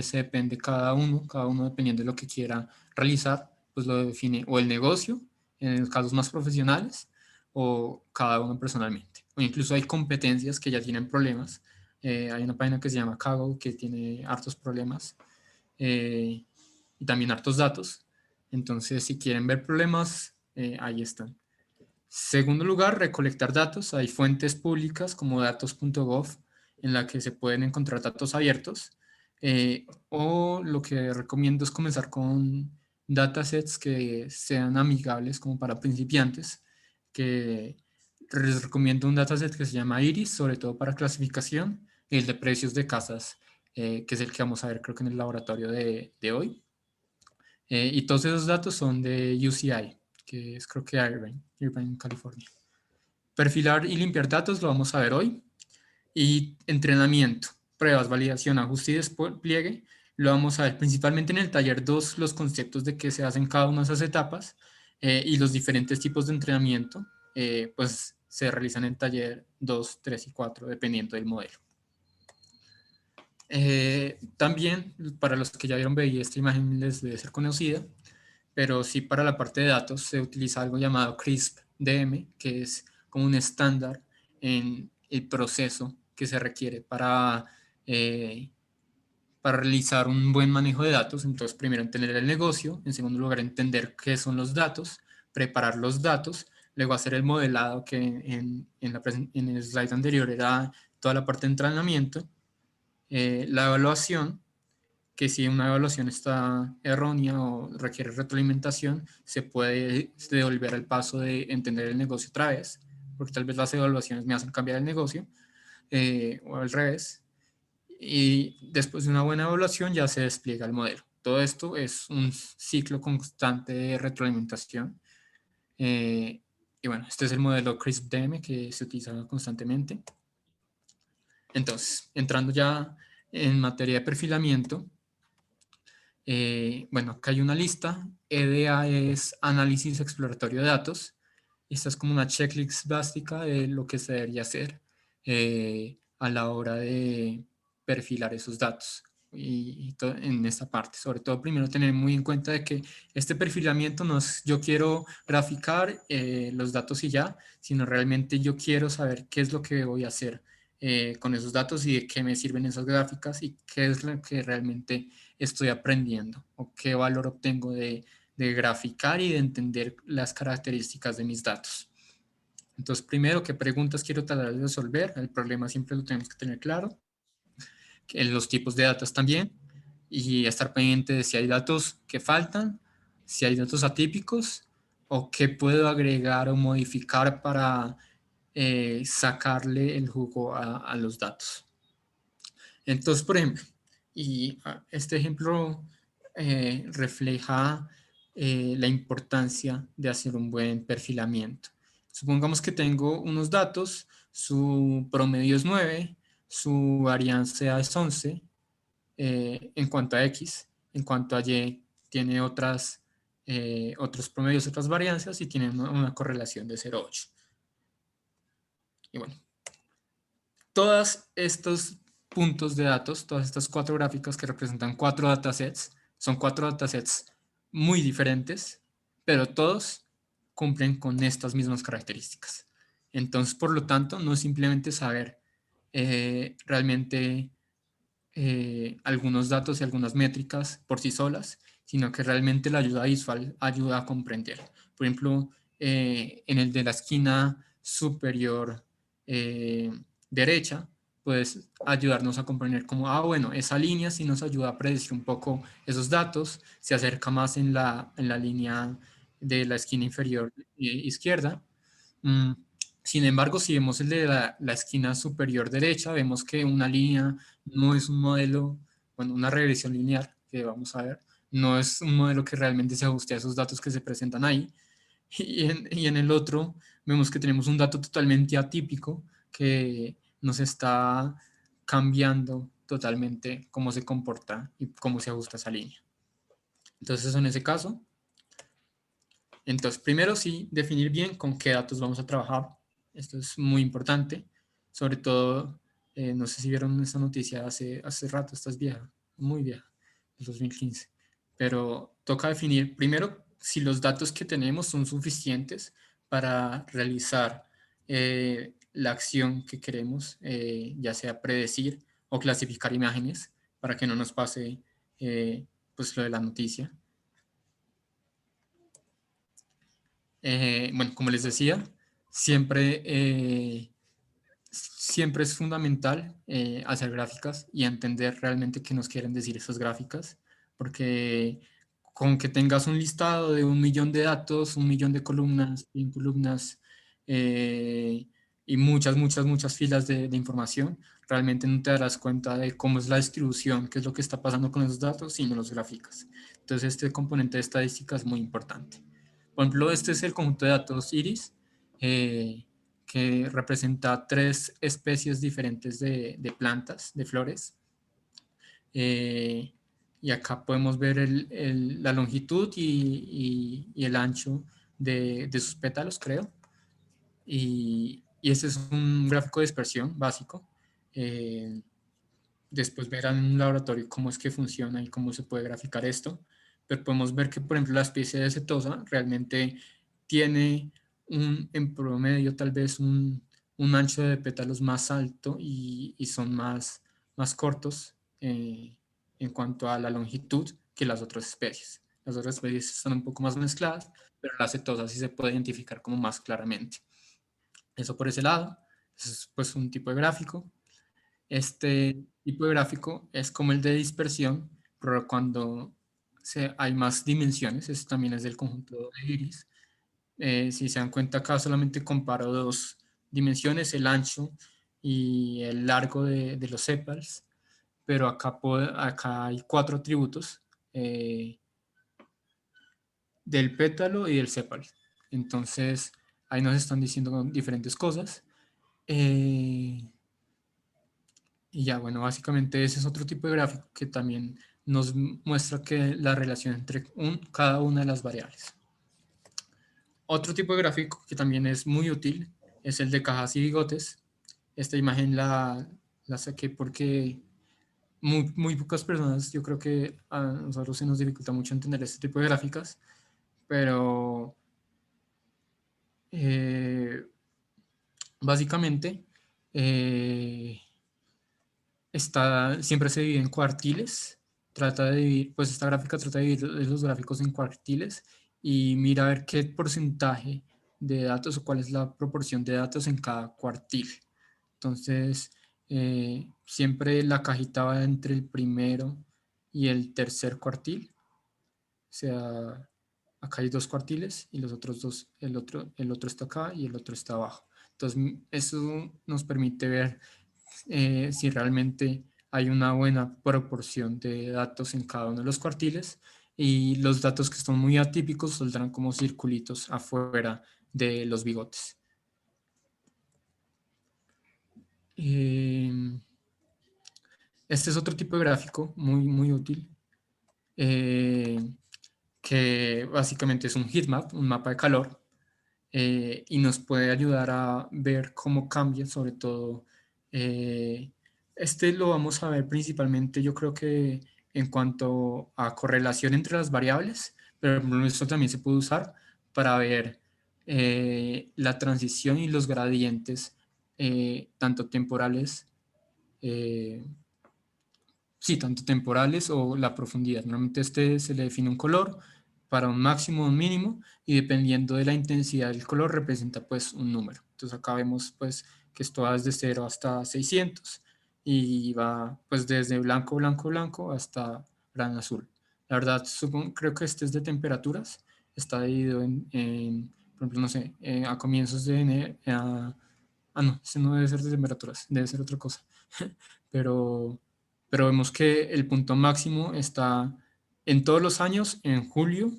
se depende cada uno dependiendo de lo que quiera realizar, pues lo define o el negocio, en los casos más profesionales, o cada uno personalmente. O incluso hay competencias que ya tienen problemas. Hay una página que se llama Kaggle que tiene hartos problemas y también hartos datos. Entonces, si quieren ver problemas, ahí están. Segundo lugar, recolectar datos. Hay fuentes públicas como datos.gov en la que se pueden encontrar datos abiertos. O lo que recomiendo es comenzar con datasets que sean amigables como para principiantes, que les recomiendo un dataset que se llama Iris, sobre todo para clasificación, y el de precios de casas, que es el que vamos a ver creo que en el laboratorio de hoy. Y todos esos datos son de UCI, que es creo que Irvine, California. Perfilar y limpiar datos lo vamos a ver hoy. Y entrenamiento, pruebas, validación, ajuste y despliegue, lo vamos a ver principalmente en el taller 2, los conceptos de qué se hacen cada una de esas etapas y los diferentes tipos de entrenamiento, pues se realizan en taller 2, 3 y 4, dependiendo del modelo. También, para los que ya vieron BI, esta imagen les debe ser conocida, pero sí para la parte de datos se utiliza algo llamado CRISP-DM, que es como un estándar en el proceso que se requiere para realizar un buen manejo de datos. Entonces, primero entender el negocio, en segundo lugar entender qué son los datos, preparar los datos, luego hacer el modelado que en el slide anterior era toda la parte de entrenamiento, la evaluación, que si una evaluación está errónea o requiere retroalimentación, se puede devolver al paso de entender el negocio otra vez, porque tal vez las evaluaciones me hacen cambiar el negocio, o al revés. Y después de una buena evaluación ya se despliega el modelo. Todo esto es un ciclo constante de retroalimentación. Y bueno, este es el modelo CRISP-DM que se utiliza constantemente. Entonces, entrando ya en materia de perfilamiento, bueno, acá hay una lista. EDA es análisis exploratorio de datos. Esta es como una checklist básica de lo que se debería hacer a la hora de perfilar esos datos. Y en esta parte, sobre todo primero tener muy en cuenta de que este perfilamiento no es yo quiero graficar los datos y ya, sino realmente yo quiero saber qué es lo que voy a hacer con esos datos y de qué me sirven esas gráficas y qué es lo que realmente estoy aprendiendo o qué valor obtengo de graficar y de entender las características de mis datos. Entonces, primero, ¿qué preguntas quiero tratar de resolver? El problema siempre lo tenemos que tener claro. Los tipos de datos también. Y estar pendiente de si hay datos que faltan, si hay datos atípicos o qué puedo agregar o modificar para sacarle el jugo a los datos. Entonces, por ejemplo, y este ejemplo refleja la importancia de hacer un buen perfilamiento. Supongamos que tengo unos datos, su promedio es 9, su varianza es 11 en cuanto a X, en cuanto a Y tiene otros promedios, otras varianzas y tiene una correlación de 0,8. Y bueno, todos estos puntos de datos, todas estas 4 gráficas que representan 4 datasets, son 4 datasets muy diferentes, pero todos cumplen con estas mismas características. Entonces, por lo tanto, no es simplemente saber realmente algunos datos y algunas métricas por sí solas, sino que realmente la ayuda visual ayuda a comprender. Por ejemplo, en el de la esquina superior derecha, puedes ayudarnos a comprender como, bueno, esa línea sí nos ayuda a predecir un poco esos datos, se acerca más en la línea de la esquina inferior izquierda. Sin embargo, si vemos el de la esquina superior derecha, vemos que una línea no es un modelo, bueno, una regresión lineal que vamos a ver, no es un modelo que realmente se ajuste a esos datos que se presentan ahí. Y en el otro vemos que tenemos un dato totalmente atípico que nos está cambiando totalmente cómo se comporta y cómo se ajusta esa línea. Entonces, en ese caso, primero sí, definir bien con qué datos vamos a trabajar. Esto es muy importante. Sobre todo, no sé si vieron esta noticia hace rato, esta es vieja, muy vieja, del 2015. Pero toca definir primero si los datos que tenemos son suficientes para realizar la acción que queremos, ya sea predecir o clasificar imágenes, para que no nos pase pues lo de la noticia. Bueno, como les decía, siempre es fundamental hacer gráficas y entender realmente qué nos quieren decir esas gráficas, porque con que tengas un listado de 1.000.000 de datos, 1.000.000 de columnas, 100 columnas y muchas filas de información, realmente no te darás cuenta de cómo es la distribución, qué es lo que está pasando con esos datos, sino los gráficas. Entonces este componente de estadística es muy importante. Por ejemplo, este es el conjunto de datos iris, que representa 3 especies diferentes de plantas, de flores. Y acá podemos ver la longitud y el ancho de sus pétalos, creo. Y este es un gráfico de dispersión básico. Después verán en un laboratorio cómo es que funciona y cómo se puede graficar esto. Pero podemos ver que, por ejemplo, la especie de setosa realmente tiene en promedio tal vez un un ancho de pétalos más alto y son más cortos en cuanto a la longitud que las otras especies. Las otras especies están un poco más mezcladas, pero la setosa sí se puede identificar como más claramente. Eso por ese lado. Eso es pues un tipo de gráfico. Este tipo de gráfico es como el de dispersión, pero cuando hay más dimensiones. Eso también es del conjunto de iris. Si se dan cuenta, acá solamente comparo dos dimensiones, el ancho y el largo de los sepals, pero acá hay 4 atributos del pétalo y del sepal. Entonces, ahí nos están diciendo diferentes cosas. Y ya, bueno, básicamente ese es otro tipo de gráfico que también nos muestra que la relación entre cada una de las variables. Otro tipo de gráfico que también es muy útil es el de cajas y bigotes. Esta imagen la saqué porque muy pocas personas, yo creo que a nosotros se nos dificulta mucho entender este tipo de gráficas, pero básicamente eh, siempre se divide en cuartiles. Trata de dividir, pues esta gráfica trata de dividir los gráficos en cuartiles y mira a ver qué porcentaje de datos o cuál es la proporción de datos en cada cuartil. Entonces, siempre la cajita va entre el primero y el tercer cuartil. O sea, acá hay 2 cuartiles y los otros 2, el otro está acá y el otro está abajo. Entonces, eso nos permite ver si realmente hay una buena proporción de datos en cada uno de los cuartiles, y los datos que son muy atípicos saldrán como circulitos afuera de los bigotes. Este es otro tipo de gráfico muy útil, que básicamente es un heatmap, un mapa de calor, y nos puede ayudar a ver cómo cambia, sobre todo. Este lo vamos a ver principalmente, yo creo que en cuanto a correlación entre las variables, pero esto también se puede usar para ver la transición y los gradientes, tanto temporales, eh, sí, tanto temporales o la profundidad. Normalmente este se le define un color para un máximo o un mínimo, y dependiendo de la intensidad del color representa pues un número. Entonces acá vemos pues que esto va desde 0 hasta 600 y va pues desde blanco, blanco, blanco hasta gran azul. La verdad, creo que este es de temperaturas. Está dividido por ejemplo, no sé, a comienzos de enero. No, este no debe ser de temperaturas, debe ser otra cosa. pero vemos que el punto máximo está en todos los años, en julio,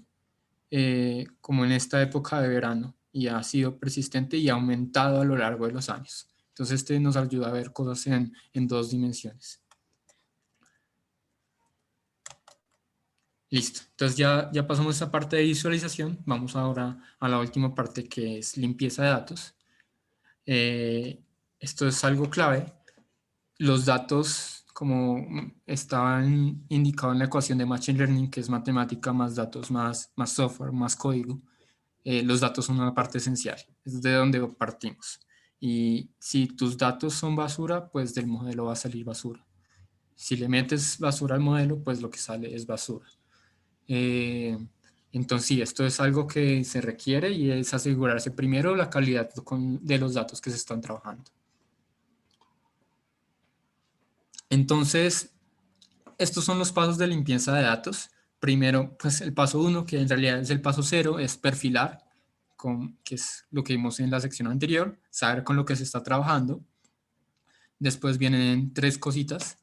como en esta época de verano, y ha sido persistente y ha aumentado a lo largo de los años. Entonces este nos ayuda a ver cosas en 2 dimensiones. Listo, entonces ya pasamos esa parte de visualización. Vamos ahora a la última parte, que es limpieza de datos. Esto es algo clave. Los datos, como estaban indicados en la ecuación de Machine Learning, que es matemática más datos más software, más código, los datos son una parte esencial, es de donde partimos. Y si tus datos son basura, pues del modelo va a salir basura. Si le metes basura al modelo, pues lo que sale es basura. Entonces, sí, esto es algo que se requiere, y es asegurarse primero la calidad de los datos que se están trabajando. Entonces, estos son los pasos de limpieza de datos. Primero, pues el paso 1, que en realidad es el paso 0, es perfilar, que es lo que vimos en la sección anterior, saber con lo que se está trabajando. Después vienen 3 cositas.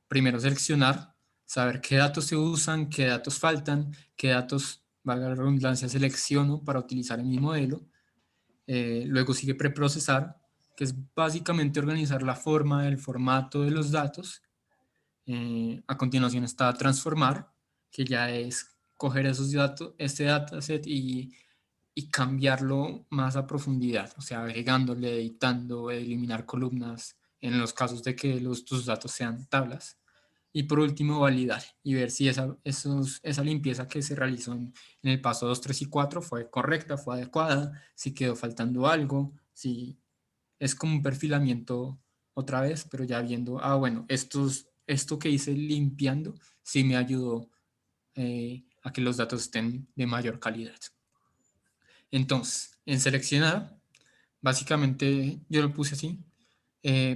Primero, seleccionar, saber qué datos se usan, qué datos faltan, qué datos, valga la redundancia, selecciono para utilizar en mi modelo. Luego sigue preprocesar, que es básicamente organizar la forma, el formato de los datos. A continuación está transformar, que ya es coger esos datos, este dataset, y cambiarlo más a profundidad, o sea, agregándole, editando, eliminar columnas, en los casos de que tus datos sean tablas. Y por último, validar y ver si esa limpieza que se realizó en el paso 2, 3 y 4 fue correcta, fue adecuada, si quedó faltando algo, si es como un perfilamiento otra vez, pero ya viendo, bueno, esto que hice limpiando sí me ayudó a que los datos estén de mayor calidad. Entonces, en seleccionar, básicamente yo lo puse así.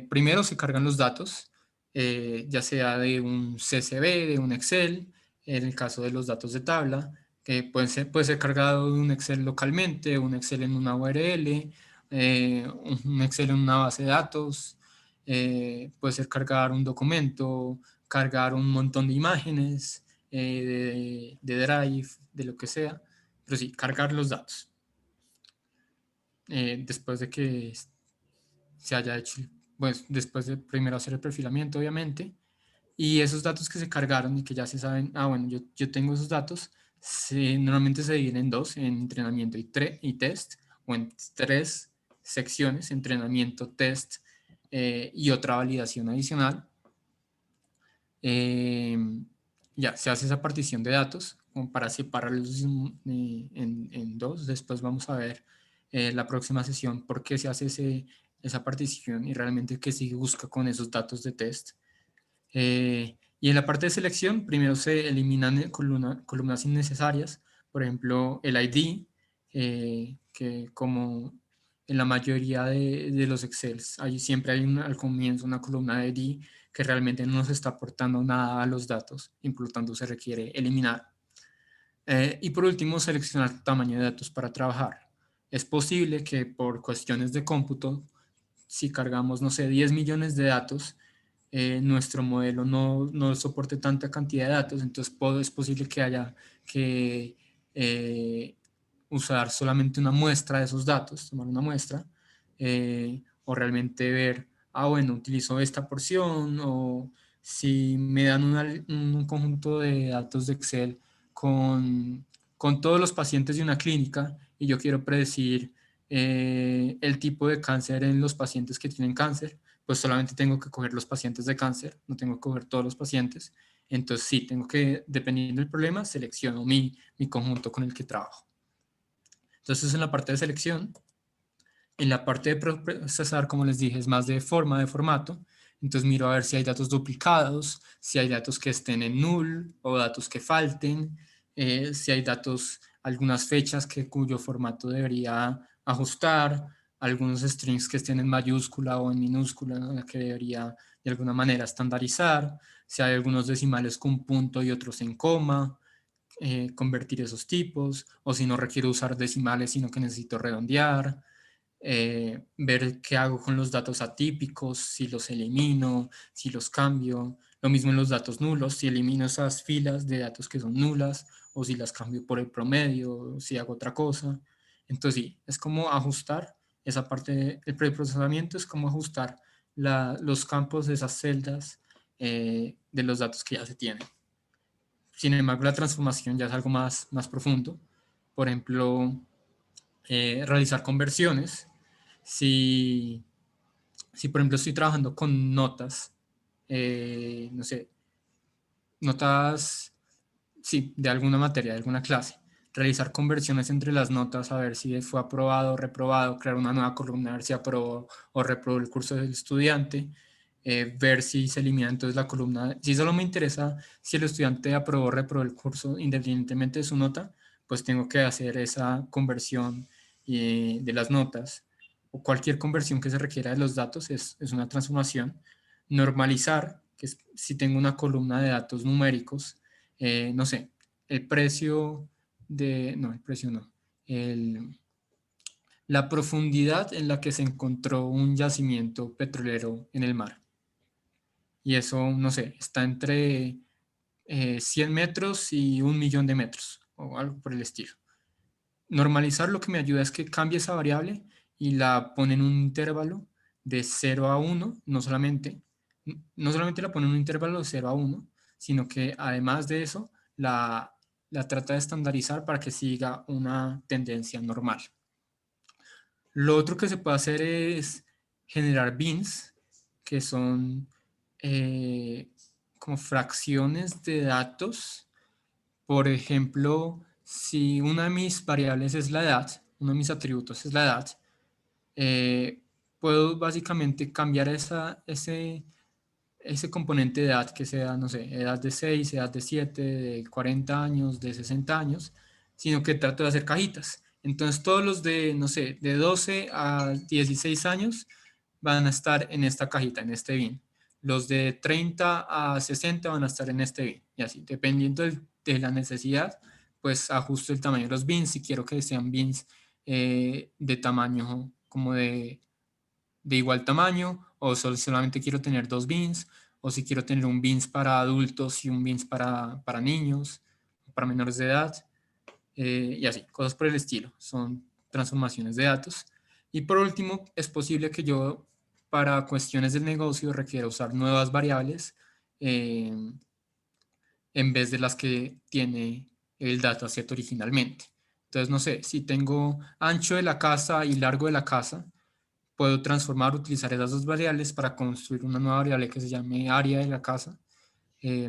Primero se cargan los datos, ya sea de un CSV, de un Excel, en el caso de los datos de tabla, que puede ser cargado de un Excel localmente, un Excel en una URL, un Excel en una base de datos, puede ser cargar un documento, cargar un montón de imágenes, de Drive, de lo que sea, pero sí, cargar los datos. Después de que se haya hecho, pues después de primero hacer el perfilamiento, obviamente, y esos datos que se cargaron y que ya se saben, bueno, yo tengo esos datos, normalmente se dividen en dos, en entrenamiento y test, o en tres secciones, entrenamiento, test y otra validación adicional. Eh, ya, se hace esa partición de datos como para separarlos en dos. Después vamos a ver la próxima sesión por qué se hace esa partición y realmente qué se busca con esos datos de test. Y en la parte de selección, primero se eliminan columnas innecesarias, por ejemplo, el ID, que como en la mayoría de los Excels, siempre hay al comienzo una columna de ID que realmente no nos está aportando nada a los datos y por lo tanto se requiere eliminar. Y por último, seleccionar tamaño de datos para trabajar. Es posible que por cuestiones de cómputo, si cargamos, no sé, 10 millones de datos, nuestro modelo no soporte tanta cantidad de datos, entonces es posible que haya que usar solamente una muestra de esos datos, tomar una muestra, o realmente ver, bueno, utilizo esta porción, o si me dan un conjunto de datos de Excel con todos los pacientes de una clínica y yo quiero predecir el tipo de cáncer en los pacientes que tienen cáncer, pues solamente tengo que coger los pacientes de cáncer, no tengo que coger todos los pacientes. Entonces sí, tengo que, dependiendo del problema, selecciono mi conjunto con el que trabajo. Entonces en la parte de selección, en la parte de procesar, como les dije, es más de forma, de formato. Entonces miro a ver si hay datos duplicados, si hay datos que estén en null o datos que falten, si hay datos, algunas fechas cuyo formato debería ajustar, algunos strings que estén en mayúscula o en minúscula que debería de alguna manera estandarizar, si hay algunos decimales con punto y otros en coma, convertir esos tipos, o si no requiero usar decimales sino que necesito redondear. Ver qué hago con los datos atípicos, si los elimino, si los cambio. Lo mismo en los datos nulos, si elimino esas filas de datos que son nulas o si las cambio por el promedio, si hago otra cosa. Entonces sí, es como ajustar esa parte, el preprocesamiento es como ajustar los campos de esas celdas de los datos que ya se tienen. Sin embargo, la transformación ya es algo más profundo. Por ejemplo, realizar conversiones. Si, por ejemplo estoy trabajando con notas, no sé, notas, sí, de alguna materia, de alguna clase, realizar conversiones entre las notas, a ver si fue aprobado o reprobado, crear una nueva columna, a ver si aprobó o reprobó el curso del estudiante, ver si se elimina entonces la columna. Si solo me interesa si el estudiante aprobó o reprobó el curso independientemente de su nota, pues tengo que hacer esa conversión de las notas, o cualquier conversión que se requiera de los datos es una transformación. Normalizar, que es si tengo una columna de datos numéricos, no sé, el precio no, el precio no, la profundidad en la que se encontró un yacimiento petrolero en el mar. Y eso, no sé, está entre 100 metros y 1.000.000 de metros, o algo por el estilo. Normalizar lo que me ayuda es que cambie esa variable y la pone en un intervalo de 0 a 1, no solamente la pone en un intervalo de 0 a 1, sino que además de eso la trata de estandarizar para que siga una tendencia normal. Lo otro que se puede hacer es generar bins, que son como fracciones de datos. Por ejemplo, si una de mis variables es la edad, uno de mis atributos es la edad, puedo básicamente cambiar ese componente de edad que sea, no sé, edad de 6, edad de 7, de 40 años, de 60 años, sino que trato de hacer cajitas. Entonces todos los de, no sé, de 12 a 16 años van a estar en esta cajita, en este bin. Los de 30 a 60 van a estar en este bin. Y así, dependiendo de la necesidad, pues ajusto el tamaño de los bins. Si quiero que sean bins de tamaño como de igual tamaño, o solamente quiero tener dos bins, o si quiero tener un bins para adultos y un bins para niños, para menores de edad, y así, cosas por el estilo. Son transformaciones de datos. Y por último, es posible que yo, para cuestiones del negocio, requiera usar nuevas variables eh, en vez de las que tiene el dataset originalmente. Entonces, no sé, si tengo ancho de la casa y largo de la casa, puedo transformar, utilizar esas dos variables para construir una nueva variable que se llame área de la casa,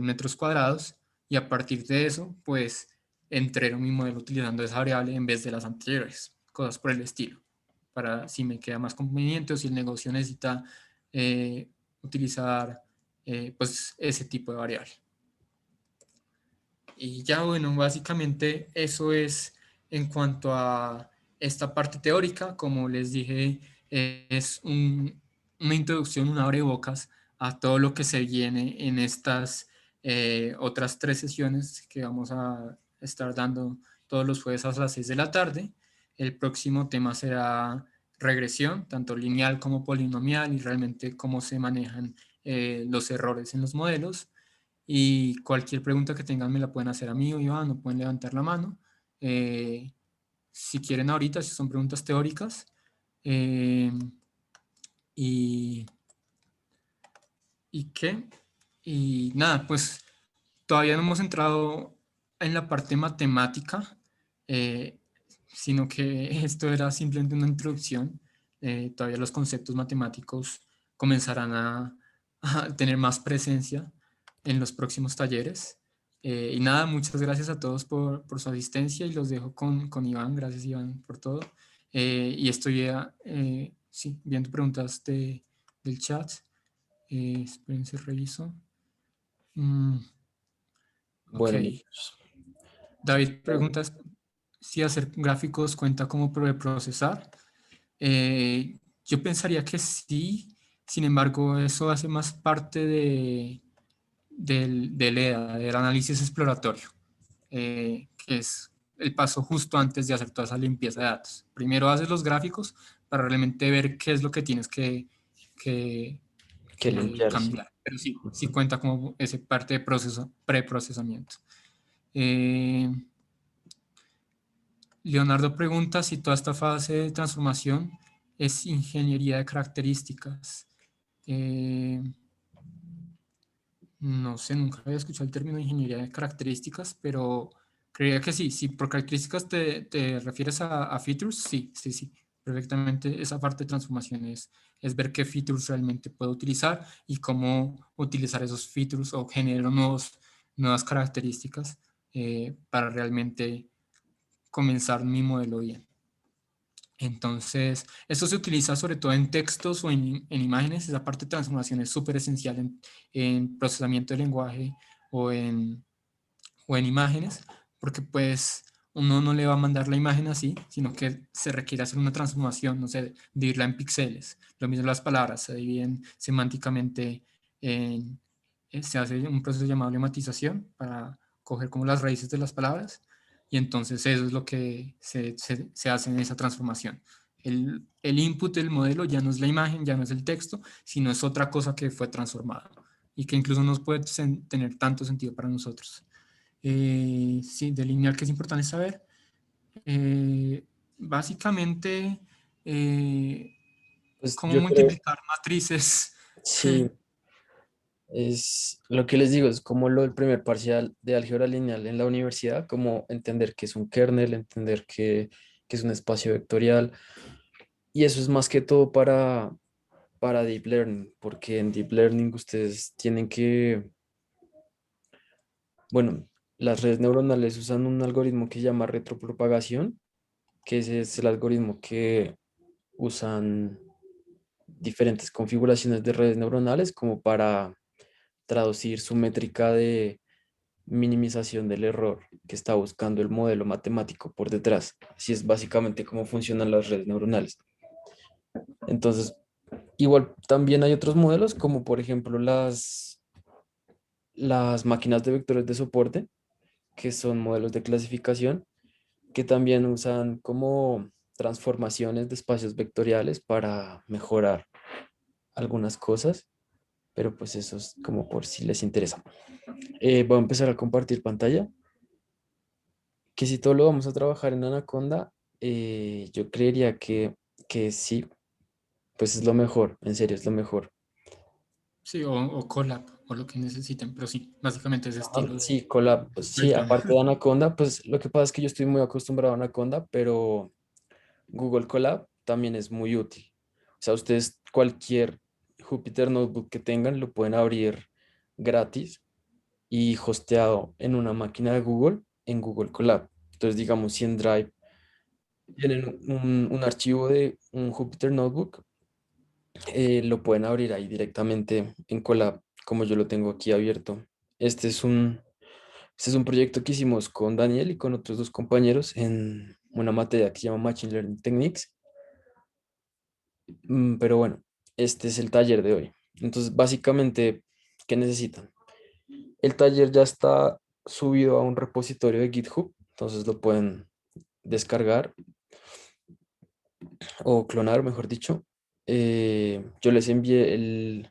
metros cuadrados, y a partir de eso, pues, entreno mi modelo utilizando esa variable en vez de las anteriores, cosas por el estilo, para si me queda más conveniente o si el negocio necesita utilizar pues ese tipo de variable. Y ya bueno, básicamente eso es en cuanto a esta parte teórica. Como les dije, es una introducción, un abrebocas a todo lo que se viene en estas otras 3 sesiones que vamos a estar dando todos los jueves a las 6 de la tarde. El próximo tema será regresión, tanto lineal como polinomial, y realmente cómo se manejan los errores en los modelos. Y cualquier pregunta que tengan me la pueden hacer a mí o Iván, o pueden levantar la mano. Eh, si quieren ahorita, si son preguntas teóricas. Eh, y, ¿Y qué? Y nada, pues todavía no hemos entrado en la parte matemática, eh, sino que esto era simplemente una introducción. Todavía los conceptos matemáticos comenzarán a tener más presencia en los próximos talleres. Y nada, muchas gracias a todos por su asistencia y los dejo con Iván. Gracias, Iván, por todo. Y estoy sí, viendo preguntas del chat. Espérense, reviso. Mm, ok. Bueno, muchachos. David pregunta si hacer gráficos cuenta como preprocesar. Yo pensaría que sí, sin embargo, eso hace más parte del EDA, del análisis exploratorio, que es el paso justo antes de hacer toda esa limpieza de datos. Primero haces los gráficos para realmente ver qué es lo que tienes que, Que que limpiar, sí. cambiar. Pero sí, sí Ujú. cuenta como ese parte de proceso, preprocesamiento. Eh, Leonardo pregunta si toda esta fase de transformación es ingeniería de características. Eh, no sé, nunca había escuchado el término ingeniería de características, pero creía que sí. Si por características te refieres a features, sí, sí, sí. Perfectamente, esa parte de transformación es ver qué features realmente puedo utilizar y cómo utilizar esos features o generar nuevas características para realmente comenzar mi modelo bien. Entonces, esto se utiliza sobre todo en textos o en imágenes. Esa parte de transformación es súper esencial en procesamiento de lenguaje o en imágenes, porque pues uno no le va a mandar la imagen así, sino que se requiere hacer una transformación, no sé, dividirla en píxeles. Lo mismo las palabras, se dividen semánticamente se hace un proceso llamado lematización para coger como las raíces de las palabras, y entonces eso es lo que se hace en esa transformación. El input del modelo ya no es la imagen, ya no es el texto, sino es otra cosa que fue transformada y que incluso no puede tener tanto sentido para nosotros. Sí, de lineal que es importante saber. Básicamente, eh, Pues cómo yo creo, multiplicar matrices. sí, es lo que les digo, es como el primer parcial de álgebra lineal en la universidad, como entender qué es un kernel, entender qué es un espacio vectorial, y eso es más que todo para Deep Learning, porque en Deep Learning ustedes tienen que, bueno, las redes neuronales usan un algoritmo que se llama retropropagación, que ese es el algoritmo que usan diferentes configuraciones de redes neuronales como para traducir su métrica de minimización del error que está buscando el modelo matemático por detrás. Así es básicamente cómo funcionan las redes neuronales. Entonces, igual también hay otros modelos como por ejemplo las máquinas de vectores de soporte, que son modelos de clasificación, que también usan como transformaciones de espacios vectoriales para mejorar algunas cosas, pero pues eso es como por si les interesa. Voy a empezar a compartir pantalla, que si todo lo vamos a trabajar en Anaconda, yo creería que sí, pues es lo mejor, en serio, es lo mejor. Sí, o Colab, o lo que necesiten, pero sí, básicamente ese Ah, estilo de sí, Colab, pues sí, Python. aparte de Anaconda, pues lo que pasa es que yo estoy muy acostumbrado a Anaconda, pero Google Colab también es muy útil. O sea, ustedes cualquier Jupyter Notebook que tengan lo pueden abrir gratis y hosteado en una máquina de Google en Google Colab. Entonces, digamos, si en Drive tienen un archivo de un Jupyter Notebook, lo pueden abrir ahí directamente en Colab, como yo lo tengo aquí abierto. Este es un, este es un proyecto que hicimos con Daniel y con otros dos compañeros en una materia que se llama Machine Learning Techniques. Pero bueno, este es el taller de hoy. Entonces, básicamente, ¿qué necesitan? El taller ya está subido a un repositorio de GitHub, entonces lo pueden descargar o clonar, mejor dicho. Yo les envié el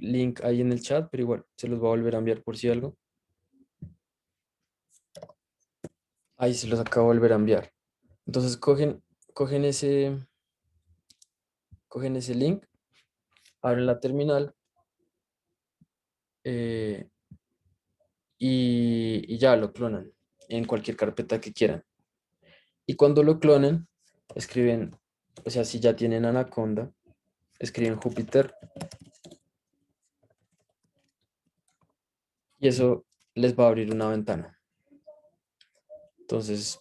link ahí en el chat, pero igual se los voy a volver a enviar por si algo. Ahí se los acabo de volver a enviar. Entonces cogen ese, cogen ese link, abren la terminal eh, y ya lo clonan en cualquier carpeta que quieran. Y cuando lo clonen, escriben, o sea, si ya tienen Anaconda, escriben Júpiter y eso les va a abrir una ventana. Entonces,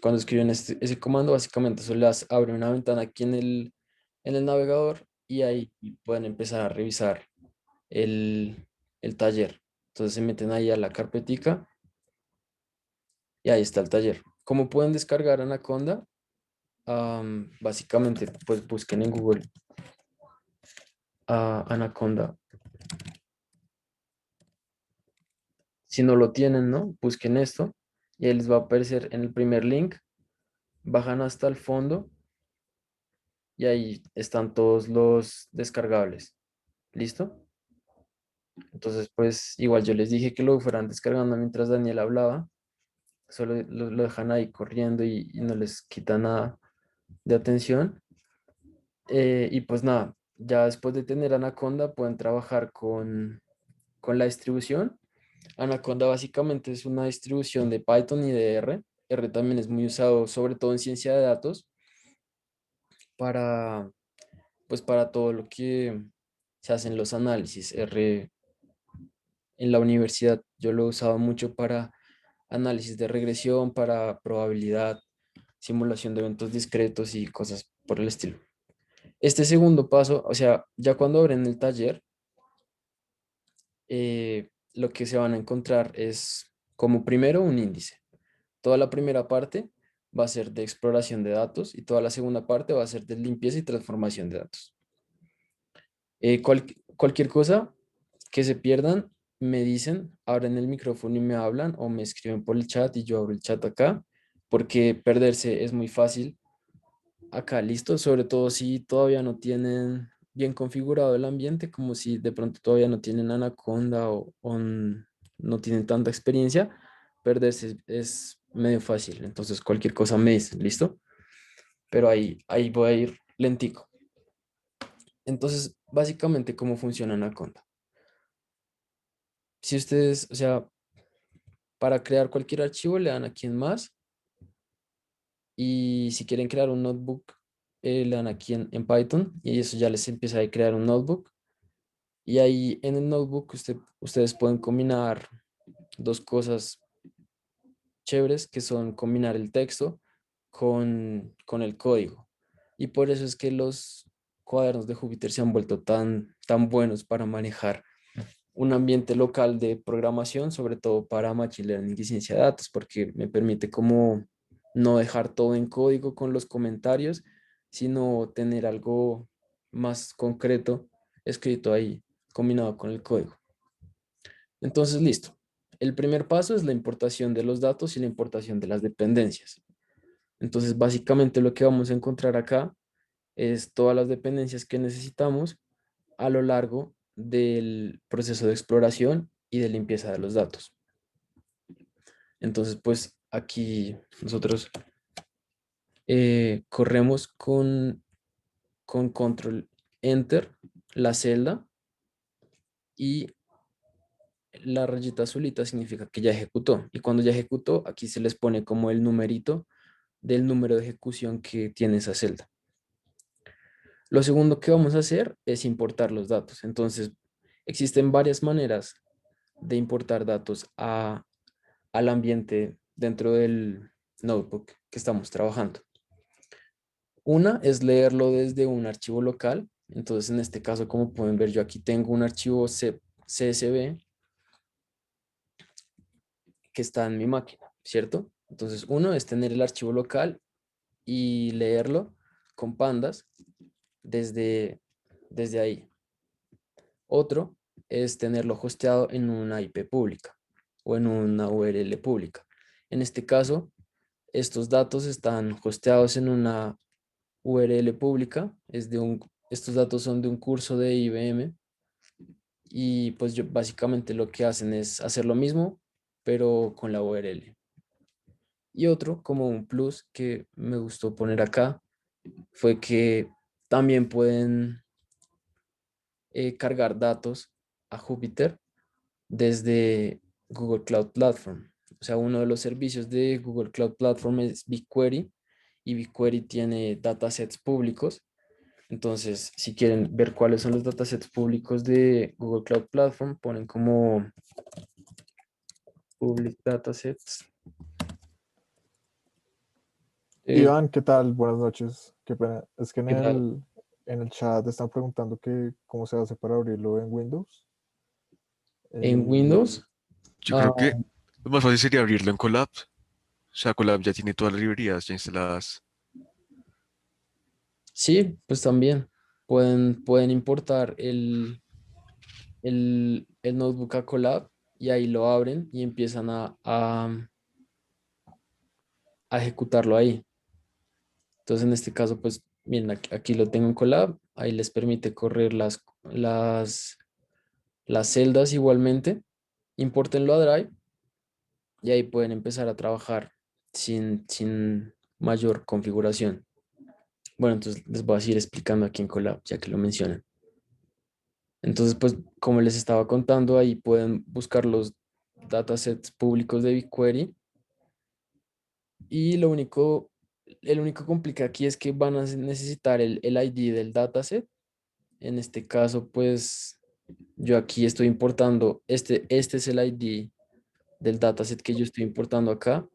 cuando escriben ese comando, básicamente eso les abre una ventana aquí en el navegador y ahí pueden empezar a revisar el taller. Entonces se meten ahí a la carpetica y ahí está el taller. ¿Cómo pueden descargar Anaconda? Básicamente, pues busquen en Google Anaconda. Si no lo tienen, ¿no? Busquen esto y ahí les va a aparecer en el primer link. Bajan hasta el fondo y ahí están todos los descargables. ¿Listo? Entonces, pues igual yo les dije que lo fueran descargando mientras Daniel hablaba. Solo lo dejan ahí corriendo y no les quita nada de atención. Y pues nada, ya después de tener Anaconda pueden trabajar con la distribución. Anaconda básicamente es una distribución de Python y de R. R también es muy usado, sobre todo en ciencia de datos, para, pues para todo lo que se hacen los análisis. R en la universidad yo lo he usado mucho para análisis de regresión, para probabilidad, simulación de eventos discretos y cosas por el estilo. Este segundo paso, o sea, ya cuando abren el taller, lo que se van a encontrar es como primero un índice. Toda la primera parte va a ser de exploración de datos y toda la segunda parte va a ser de limpieza y transformación de datos. Cualquier cosa que se pierdan, me dicen, abren el micrófono y me hablan o me escriben por el chat y yo abro el chat acá, porque perderse es muy fácil acá, listo, sobre todo si todavía no tienen bien configurado el ambiente, como si de pronto todavía no tienen Anaconda o no tienen tanta experiencia, perderse es medio fácil. Entonces cualquier cosa me dicen, ¿listo? Pero ahí voy a ir lentico. Entonces, básicamente, ¿cómo funciona Anaconda? Si ustedes, o sea, para crear cualquier archivo le dan aquí en más y si quieren crear un notebook, le dan aquí en Python y eso ya les empieza a crear un notebook. Y ahí en el notebook ustedes pueden combinar dos cosas chéveres que son combinar el texto con el código. y por eso es que los cuadernos de Júpiter se han vuelto tan buenos para manejar un ambiente local de programación, sobre todo para Machine Learning y ciencia de datos, porque me permite como no dejar todo en código con los comentarios, sino tener algo más concreto escrito ahí, combinado con el código. Entonces, listo. El primer paso es la importación de los datos y la importación de las dependencias. Entonces, básicamente lo que vamos a encontrar acá es todas las dependencias que necesitamos a lo largo del proceso de exploración y de limpieza de los datos. Entonces, pues aquí nosotros corremos con control enter la celda y la rayita azulita significa que ya ejecutó. Y cuando ya ejecutó, aquí se les pone como el numerito del número de ejecución que tiene esa celda. Lo segundo que vamos a hacer es importar los datos. Entonces, existen varias maneras de importar datos al ambiente dentro del notebook que estamos trabajando. Una es leerlo desde un archivo local. Entonces, en este caso, como pueden ver, yo aquí tengo un archivo CSV que está en mi máquina, ¿cierto? Entonces, uno es tener el archivo local y leerlo con pandas desde ahí. Otro es tenerlo hosteado en una IP pública o en una URL pública. En este caso, estos datos están hosteados en una URL pública. Estos datos son de un curso de IBM y pues yo básicamente lo que hacen es hacer lo mismo, pero con la URL. Y otro, como un plus que me gustó poner acá, fue que también pueden cargar datos a Jupyter desde Google Cloud Platform. O sea, uno de los servicios de Google Cloud Platform es BigQuery y BigQuery tiene datasets públicos. Entonces, si quieren ver cuáles son los datasets públicos de Google Cloud Platform, ponen como public datasets. Iván, ¿qué tal? Buenas noches. Qué pena. Es que ¿Qué tal? en el chat están preguntando que cómo se hace para abrirlo en Windows. En El, Windows, Yo ah, creo que lo más fácil sería abrirlo en Colab. O sea, Colab ya tiene todas las librerías ya instaladas. sí, pues también pueden importar el notebook a Colab y ahí lo abren y empiezan a ejecutarlo ahí. Entonces, en este caso, pues, miren, aquí lo tengo en Colab, ahí les permite correr las celdas igualmente. Impórtenlo a Drive y ahí pueden empezar a trabajar sin mayor configuración. Bueno, entonces les voy a seguir explicando aquí en Colab, ya que lo mencionan. Entonces, pues, como les estaba contando, ahí pueden buscar los datasets públicos de BigQuery y el único complica aquí es que van a necesitar el ID del dataset. En este caso, pues, yo aquí estoy importando, este es el ID del dataset que yo estoy importando acá.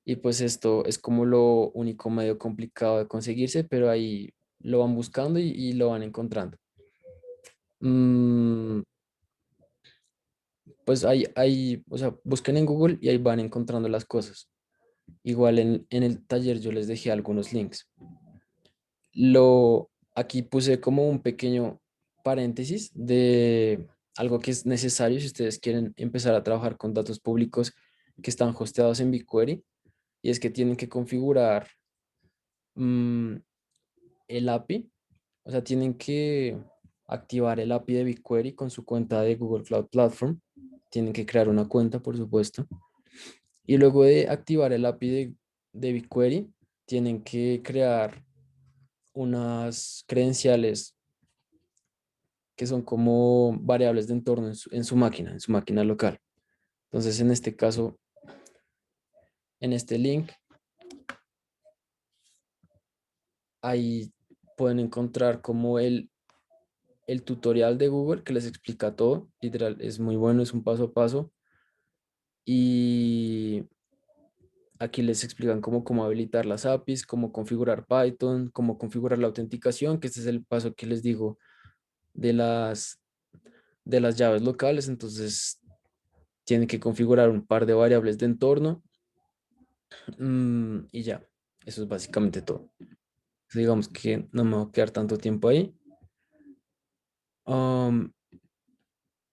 Y pues esto es como lo único medio complicado de conseguirse, pero ahí lo van buscando y lo van encontrando. Mm, pues o sea, busquen en Google y ahí van encontrando las cosas. Igual en el taller yo les dejé algunos links. Aquí puse como un pequeño paréntesis de algo que es necesario si ustedes quieren empezar a trabajar con datos públicos que están hosteados en BigQuery, y es que tienen que configurar mm, el API, o sea, tienen que activar el API de BigQuery con su cuenta de Google Cloud Platform. Tienen que crear una cuenta, por supuesto. Y luego de activar el API de BigQuery, tienen que crear unas credenciales que son como variables de entorno en su máquina local. Entonces, en este caso, en este link, ahí pueden encontrar como el tutorial de Google que les explica todo. Literal, es muy bueno, es un paso a paso. Y Aquí les explican cómo habilitar las APIs, cómo configurar Python, cómo configurar la autenticación, que este es el paso que les digo de las llaves locales. Entonces tienen que configurar un par de variables de entorno y ya, eso es básicamente todo. Digamos que no me va a quedar tanto tiempo ahí. Am,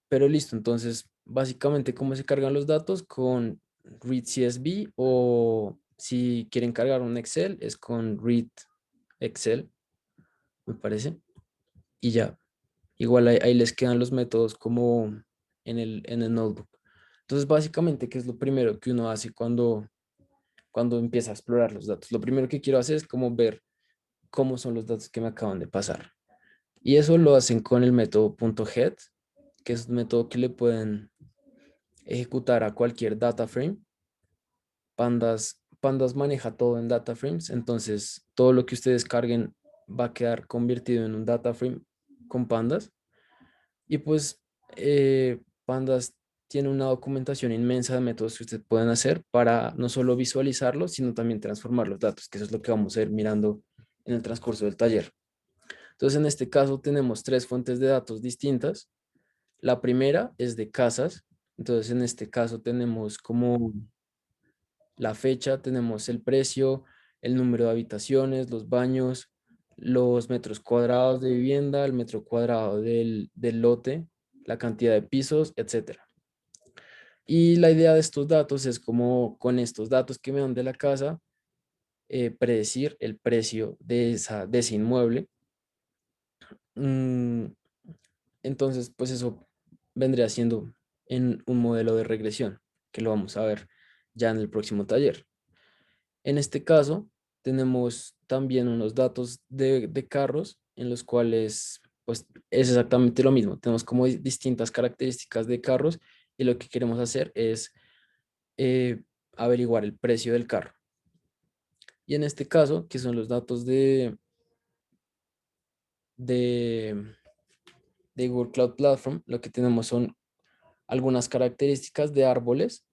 pero listo, entonces básicamente cómo se cargan los datos con read CSV, o si quieren cargar un Excel es con read Excel, me parece. Y ya, igual ahí les quedan los métodos como en el notebook. Entonces básicamente, ¿qué es lo primero que uno hace cuando empieza a explorar los datos? Lo primero que quiero hacer es como ver cómo son los datos que me acaban de pasar. Y eso lo hacen con el método .head, que es un método que le pueden ejecutar a cualquier data frame. Pandas maneja todo en data frames, entonces todo lo que ustedes carguen va a quedar convertido en un data frame con Pandas. Y pues Pandas tiene una documentación inmensa de métodos que ustedes pueden hacer para no solo visualizarlos, sino también transformar los datos, que eso es lo que vamos a ir mirando en el transcurso del taller. Entonces, en este caso tenemos tres fuentes de datos distintas. La primera es de casas. Entonces, en este caso tenemos como la fecha, tenemos el precio, el número de habitaciones, los baños, los metros cuadrados de vivienda, el metro cuadrado del lote, la cantidad de pisos, etcétera. Y la idea de estos datos es como con estos datos que me dan de la casa, predecir el precio de ese inmueble. Mm, Entonces, pues eso vendría siendo en un modelo de regresión, que lo vamos a ver ya en el próximo taller. En este caso, tenemos también unos datos de carros en los cuales, pues, es exactamente lo mismo. Tenemos como distintas características de carros y lo que queremos hacer es eh, averiguar el precio del carro. Y en este caso, que son los datos de, de Google Cloud Platform, lo que tenemos son algunas características de árboles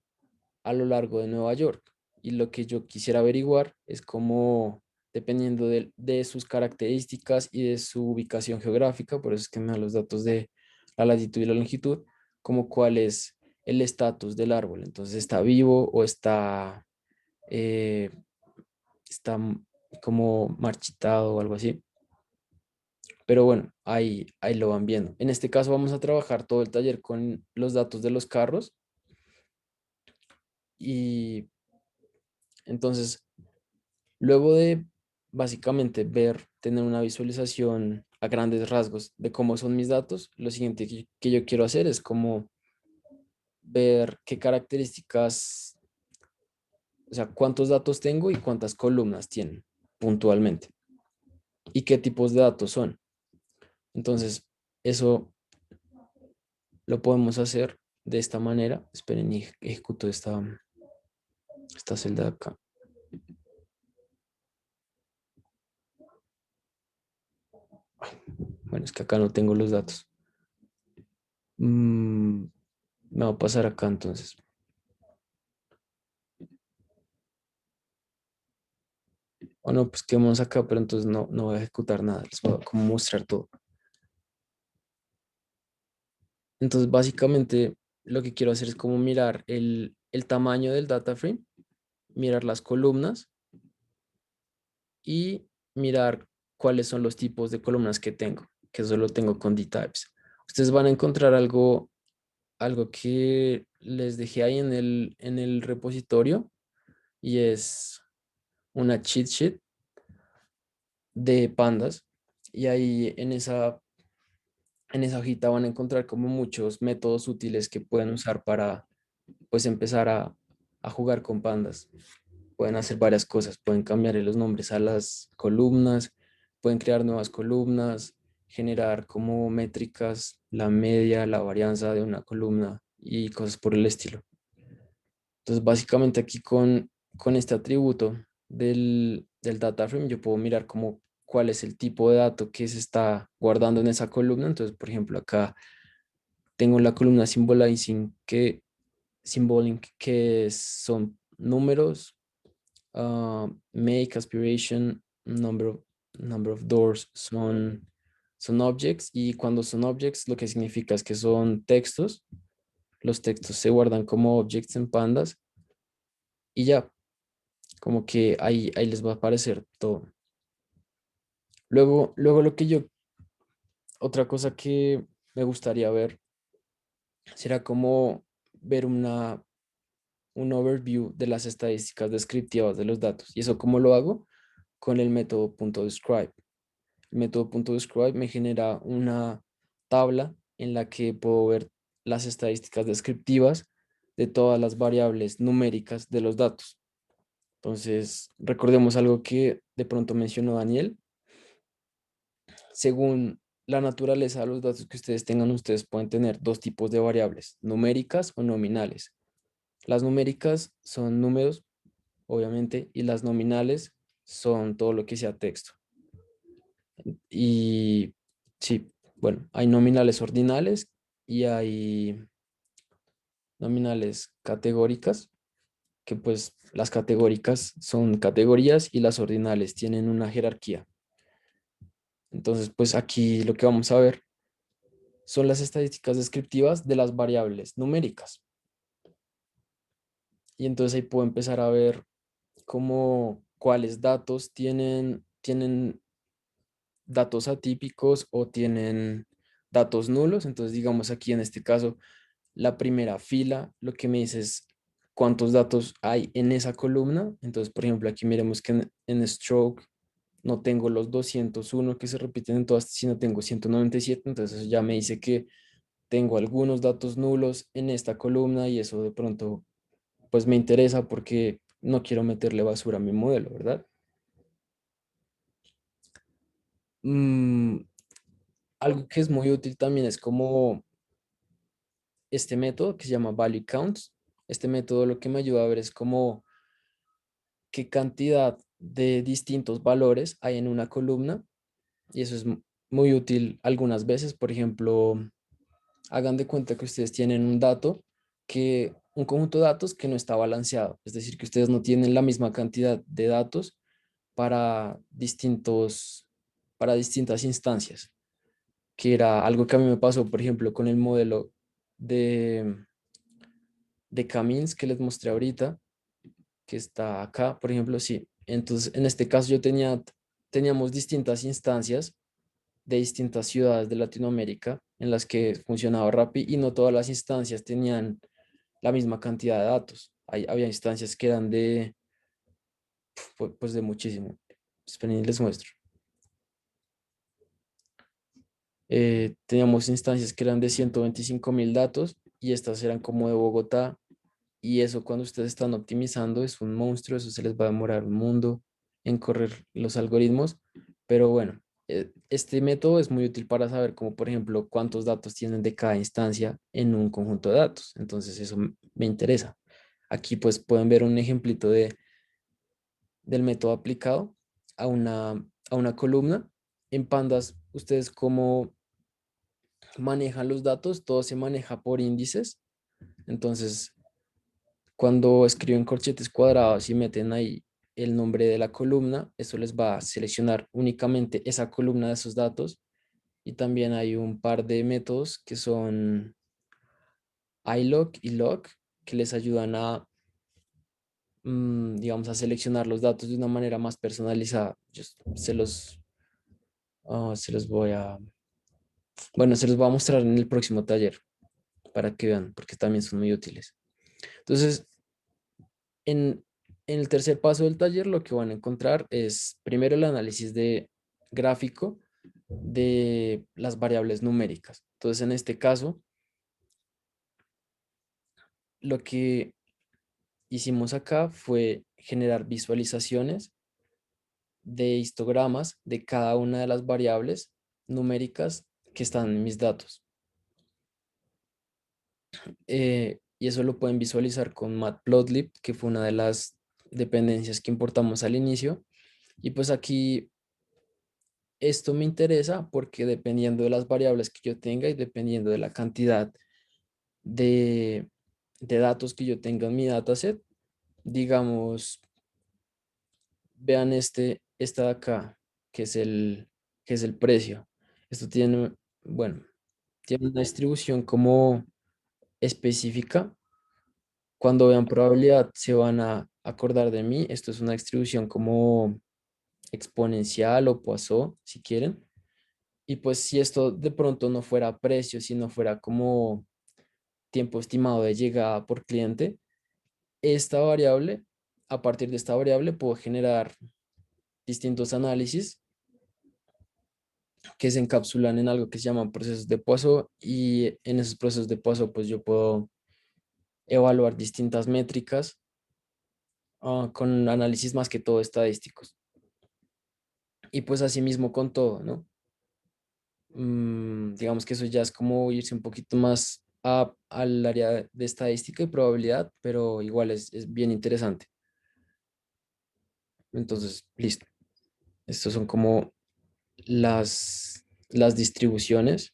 a lo largo de Nueva York. Y lo que yo quisiera averiguar es cómo, dependiendo de sus características y de su ubicación geográfica, por eso es que me dan los datos de la latitud y la longitud, como cuál es el estatus del árbol. Entonces, ¿está vivo o eh, está como marchitado o algo así? Pero bueno, ahí lo van viendo. En este caso vamos a trabajar todo el taller con los datos de los carros. Y entonces, luego de básicamente tener una visualización a grandes rasgos de cómo son mis datos, lo siguiente que yo quiero hacer es como ver qué características, o sea, cuántos datos tengo y cuántas columnas tienen puntualmente y qué tipos de datos son. Entonces, eso lo podemos hacer de esta manera. Esperen, y ejecuto esta celda de acá. Bueno, es que acá no tengo los datos. Me va a pasar acá entonces. O no, pues quedemos acá, pero entonces no voy a ejecutar nada. Les voy a como mostrar todo. Entonces, básicamente, lo que quiero hacer es como mirar el tamaño del data frame, mirar las columnas y mirar cuáles son los tipos de columnas que tengo, que eso lo tengo con dtypes. Ustedes van a encontrar algo que les dejé ahí en el repositorio, y es una cheat sheet de pandas. Y ahí en esa hojita van a encontrar como muchos métodos útiles que pueden usar para pues empezar a jugar con pandas. Pueden hacer varias cosas, pueden cambiarle los nombres a las columnas, pueden crear nuevas columnas, generar como métricas, la media, la varianza de una columna y cosas por el estilo. Entonces, básicamente aquí con este atributo del data frame, yo puedo mirar como cuál es el tipo de dato que se está guardando en esa columna. Entonces, por ejemplo, acá tengo la columna symbolic, que son números, make, aspiration, number of doors son objects, y cuando son objects lo que significa es que son textos. Los textos se guardan como objects en pandas y ya, como que ahí les va a aparecer todo. Luego otra cosa que me gustaría ver será como ver un overview de las estadísticas descriptivas de los datos. ¿Y eso cómo lo hago? Con el método .describe. El método .describe me genera una tabla en la que puedo ver las estadísticas descriptivas de todas las variables numéricas de los datos. Entonces, recordemos algo que de pronto mencionó Daniel. Según la naturaleza de los datos que ustedes tengan, ustedes pueden tener dos tipos de variables, numéricas o nominales. Las numéricas son números, obviamente, y las nominales son todo lo que sea texto. Y sí, bueno, hay nominales ordinales y hay nominales categóricas, que pues las categóricas son categorías y las ordinales tienen una jerarquía. Entonces, pues aquí lo que vamos a ver son las estadísticas descriptivas de las variables numéricas. Y entonces ahí puedo empezar a ver cómo cuáles datos tienen datos atípicos o tienen datos nulos. Entonces, digamos aquí en este caso, la primera fila lo que me dice es cuántos datos hay en esa columna. Entonces, por ejemplo, aquí miremos que en stroke no tengo los 201 que se repiten en todas, sino tengo 197. Entonces, eso ya me dice que tengo algunos datos nulos en esta columna y eso de pronto pues me interesa porque no quiero meterle basura a mi modelo, ¿verdad? Mm, algo que es muy útil también es como este método que se llama Value Counts. Este método lo que me ayuda a ver es como qué cantidad de distintos valores hay en una columna y eso es muy útil algunas veces. Por ejemplo, hagan de cuenta que ustedes tienen un conjunto de datos que no está balanceado, es decir, que ustedes no tienen la misma cantidad de datos para para distintas instancias, que era algo que a mí me pasó, por ejemplo, con el modelo de, de Camins que les mostré ahorita, que está acá, por ejemplo, sí. Entonces, en este caso teníamos distintas instancias de distintas ciudades de Latinoamérica en las que funcionaba Rappi y no todas las instancias tenían la misma cantidad de datos. Había instancias que eran pues de muchísimo. Esperen, les muestro. Teníamos instancias que eran de 125.000 datos y estas eran como de Bogotá. Y eso cuando ustedes están optimizando es un monstruo, eso se les va a demorar un mundo en correr los algoritmos. Pero bueno, este método es muy útil para saber como por ejemplo cuántos datos tienen de cada instancia en un conjunto de datos. Entonces eso me interesa. Aquí pues pueden ver un ejemplito del método aplicado a una columna. En Pandas, ustedes cómo manejan los datos, todo se maneja por índices. Entonces, cuando escriben corchetes cuadrados y meten ahí el nombre de la columna, eso les va a seleccionar únicamente esa columna de esos datos. Y también hay un par de métodos que son iLog y log, que les ayudan digamos, a seleccionar los datos de una manera más personalizada. Yo se los voy bueno, se los voy a mostrar en el próximo taller para que vean, porque también son muy útiles. Entonces, en, en el tercer paso del taller, lo que van a encontrar es primero el análisis de gráfico de las variables numéricas. Entonces, en este caso, lo que hicimos acá fue generar visualizaciones de histogramas de cada una de las variables numéricas que están en mis datos. Y eso lo pueden visualizar con Matplotlib, que fue una de las dependencias que importamos al inicio. Y pues aquí esto me interesa porque dependiendo de las variables que yo tenga y dependiendo de la cantidad de, de datos que yo tenga en mi dataset, digamos, vean esta de acá, que es el precio. Esto tiene, bueno, tiene una distribución como específica. Cuando vean probabilidad se van a acordar de mí. Esto es una distribución como exponencial o Poisson, si quieren. Y pues si esto de pronto no fuera precio, si no fuera como tiempo estimado de llegada por cliente, esta variable, a partir de esta variable puedo generar distintos análisis que se encapsulan en algo que se llaman procesos de Poisson, y en esos procesos de Poisson pues yo puedo evaluar distintas métricas con análisis más que todo estadísticos. Y pues así mismo con todo, ¿no? Digamos que eso ya es como irse un poquito más al área de estadística y probabilidad, pero igual es bien interesante. Entonces, listo. Estos son como las distribuciones,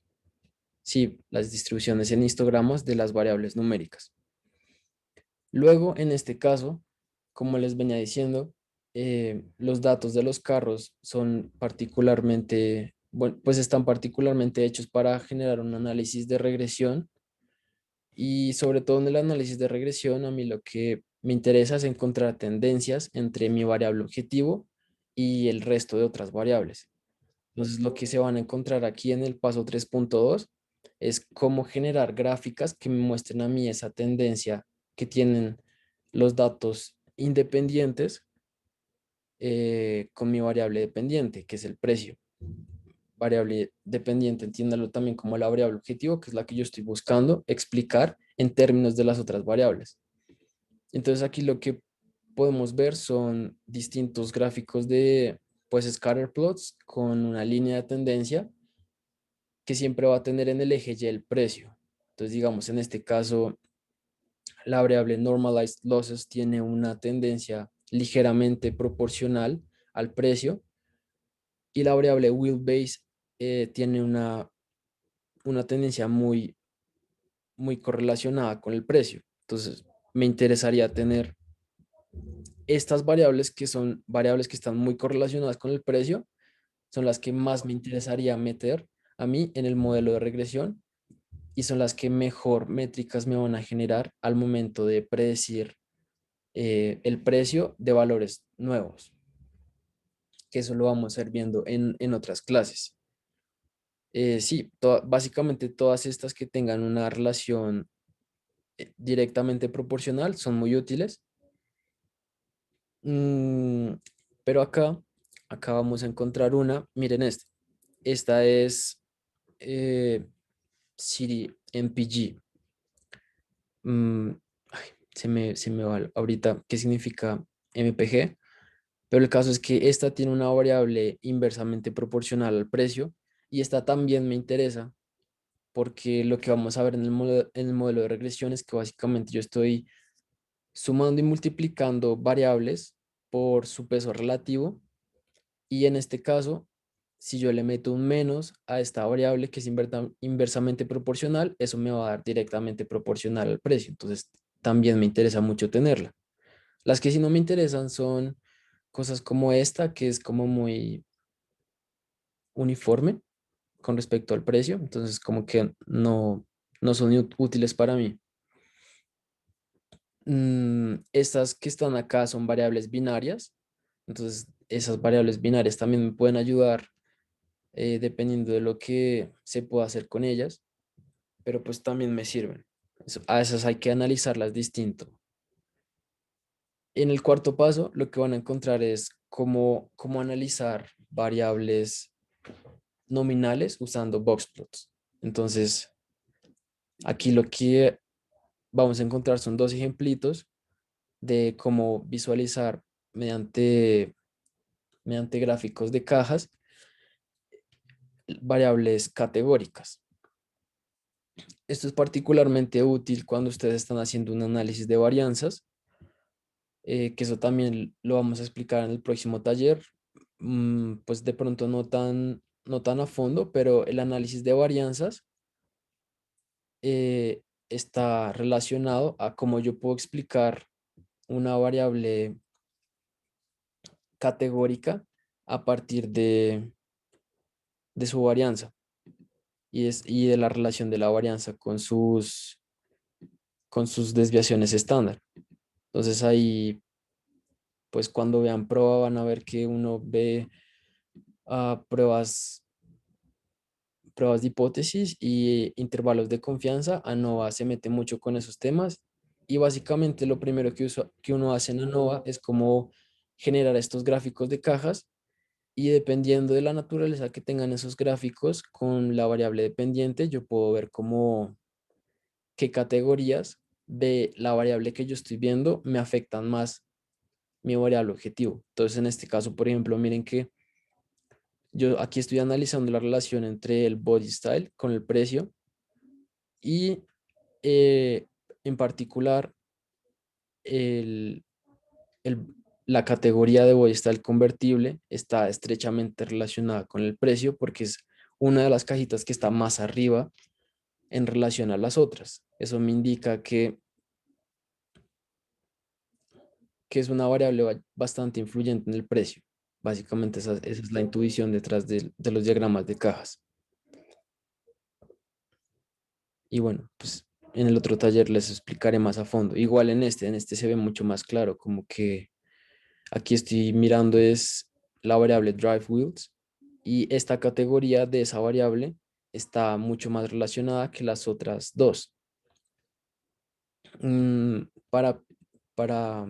sí, las distribuciones en histogramos de las variables numéricas. Luego, en este caso, como les venía diciendo, los datos de los carros son particularmente, bueno, pues están particularmente hechos para generar un análisis de regresión, y sobre todo en el análisis de regresión a mí lo que me interesa es encontrar tendencias entre mi variable objetivo y el resto de otras variables. Entonces, lo que se van a encontrar aquí en el paso 3.2 es cómo generar gráficas que me muestren a mí esa tendencia que tienen los datos independientes con mi variable dependiente, que es el precio. Variable dependiente, entiéndalo también como la variable objetivo, que es la que yo estoy buscando explicar en términos de las otras variables. Entonces, aquí lo que podemos ver son distintos gráficos de, pues, scatter plots con una línea de tendencia que siempre va a tener en el eje Y el precio. Entonces, digamos, en este caso, la variable normalized losses tiene una tendencia ligeramente proporcional al precio, y la variable wheelbase tiene una tendencia muy correlacionada con el precio. Entonces, me interesaría tener estas variables, que son variables que están muy correlacionadas con el precio, son las que más me interesaría meter a mí en el modelo de regresión, y son las que mejor métricas me van a generar al momento de predecir el precio de valores nuevos, que eso lo vamos a ir viendo en otras clases. Sí, básicamente todas estas que tengan una relación directamente proporcional son muy útiles. Mm, pero acá vamos a encontrar una, miren esta es eh, Siri MPG. Mm, ay, se me va ahorita qué significa MPG, pero el caso es que esta tiene una variable inversamente proporcional al precio, y esta también me interesa porque lo que vamos a ver en el modelo de regresión es que básicamente yo estoy sumando y multiplicando variables por su peso relativo, y en este caso, si yo le meto un menos a esta variable que es inversamente proporcional, eso me va a dar directamente proporcional al precio. Entonces, también me interesa mucho tenerla. Las que sí no me interesan son cosas como esta, que es como muy uniforme con respecto al precio. Entonces, como que no son útiles para mí. Estas que están acá son variables binarias. Entonces, esas variables binarias también me pueden ayudar dependiendo de lo que se pueda hacer con ellas, pero pues también me sirven. A esas hay que analizarlas distinto. En el cuarto paso, lo que van a encontrar es cómo analizar variables nominales usando boxplots. Entonces, aquí lo que vamos a encontrar son dos ejemplitos de cómo visualizar mediante gráficos de cajas variables categóricas. Esto es particularmente útil cuando ustedes están haciendo un análisis de varianzas, que eso también lo vamos a explicar en el próximo taller. Pues de pronto no tan a fondo, pero el análisis de varianzas eh, está relacionado a cómo yo puedo explicar una variable categórica a partir de su varianza y de la relación de la varianza con sus desviaciones estándar. Entonces ahí, pues cuando vean prueba van a ver que uno ve pruebas, pruebas de hipótesis y intervalos de confianza. ANOVA se mete mucho con esos temas y básicamente lo primero que uno hace en ANOVA es como generar estos gráficos de cajas y dependiendo de la naturaleza que tengan esos gráficos con la variable dependiente, yo puedo ver como qué categorías de la variable que yo estoy viendo me afectan más mi variable objetivo. Entonces, en este caso, por ejemplo, miren que yo aquí estoy analizando la relación entre el body style con el precio y eh, en particular el, el- la categoría de body style convertible está estrechamente relacionada con el precio porque es una de las cajitas que está más arriba en relación a las otras. Eso me indica que es una variable bastante influyente en el precio. Básicamente esa es la intuición detrás de los diagramas de cajas. Y bueno, pues en el otro taller les explicaré más a fondo. Igual en este se ve mucho más claro, como que aquí estoy mirando es la variable drive wheels y esta categoría de esa variable está mucho más relacionada que las otras dos. Mm, para, para,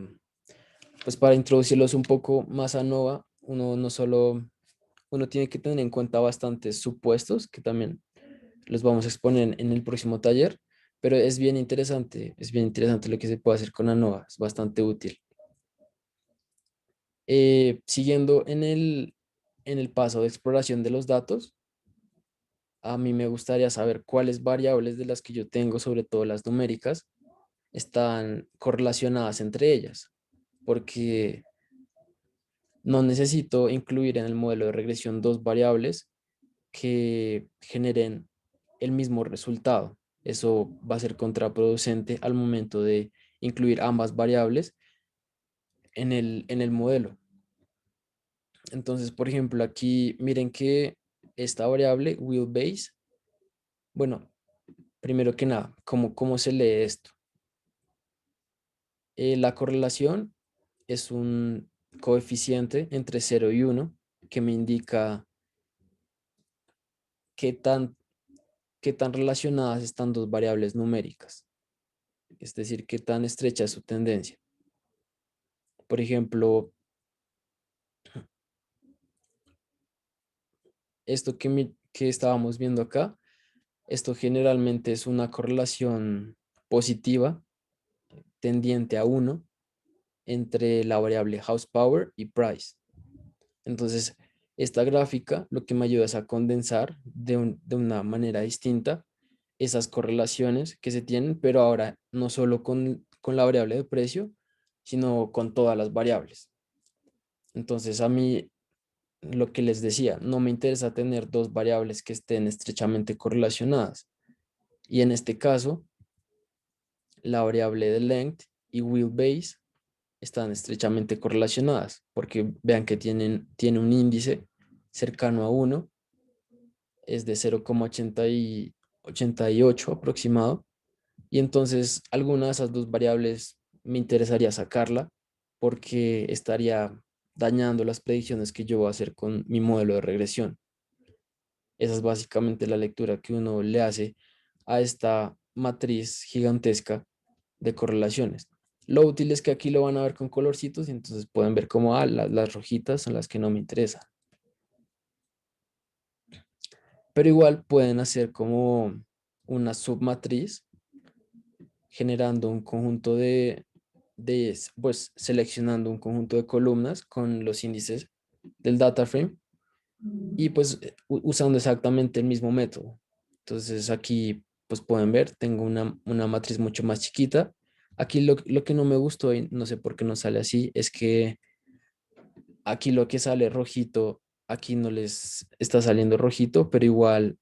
pues para introducirlos un poco más a Nova, uno no solo, uno tiene que tener en cuenta bastantes supuestos que también los vamos a exponer en el próximo taller, pero es bien interesante lo que se puede hacer con ANOVA, es bastante útil. Siguiendo en el paso de exploración de los datos, a mí me gustaría saber cuáles variables de las que yo tengo, sobre todo las numéricas, están correlacionadas entre ellas, porque no necesito incluir en el modelo de regresión dos variables que generen el mismo resultado. Eso va a ser contraproducente al momento de incluir ambas variables en el modelo. Entonces, por ejemplo, aquí miren que esta variable wheelbase, bueno, primero que nada, ¿cómo se lee esto? La correlación es un coeficiente entre 0 y 1 que me indica qué tan, qué tan relacionadas están dos variables numéricas, es decir, qué tan estrecha es su tendencia. Por ejemplo, esto que estábamos viendo acá, esto generalmente es una correlación positiva tendiente a 1 entre la variable house power y price. Entonces, esta gráfica lo que me ayuda es a condensar de una manera distinta esas correlaciones que se tienen, pero ahora no solo con la variable de precio, sino con todas las variables. Entonces, a mí, lo que les decía, no me interesa tener dos variables que estén estrechamente correlacionadas. Y en este caso, la variable de length y wheelbase están estrechamente correlacionadas, porque vean que tiene un índice cercano a 1, es de 0,88 aproximado, y entonces alguna de esas dos variables me interesaría sacarla porque estaría dañando las predicciones que yo voy a hacer con mi modelo de regresión. Esa es básicamente la lectura que uno le hace a esta matriz gigantesca de correlaciones. Lo útil es que aquí lo van a ver con colorcitos y entonces pueden ver como las rojitas son las que no me interesan. Pero igual pueden hacer como una submatriz generando un conjunto pues seleccionando un conjunto de columnas con los índices del data frame y pues usando exactamente el mismo método. Entonces aquí pues pueden ver, tengo una matriz mucho más chiquita. Aquí lo que no me gustó y no sé por qué no sale así es que aquí lo que sale rojito, aquí no les está saliendo rojito, pero igual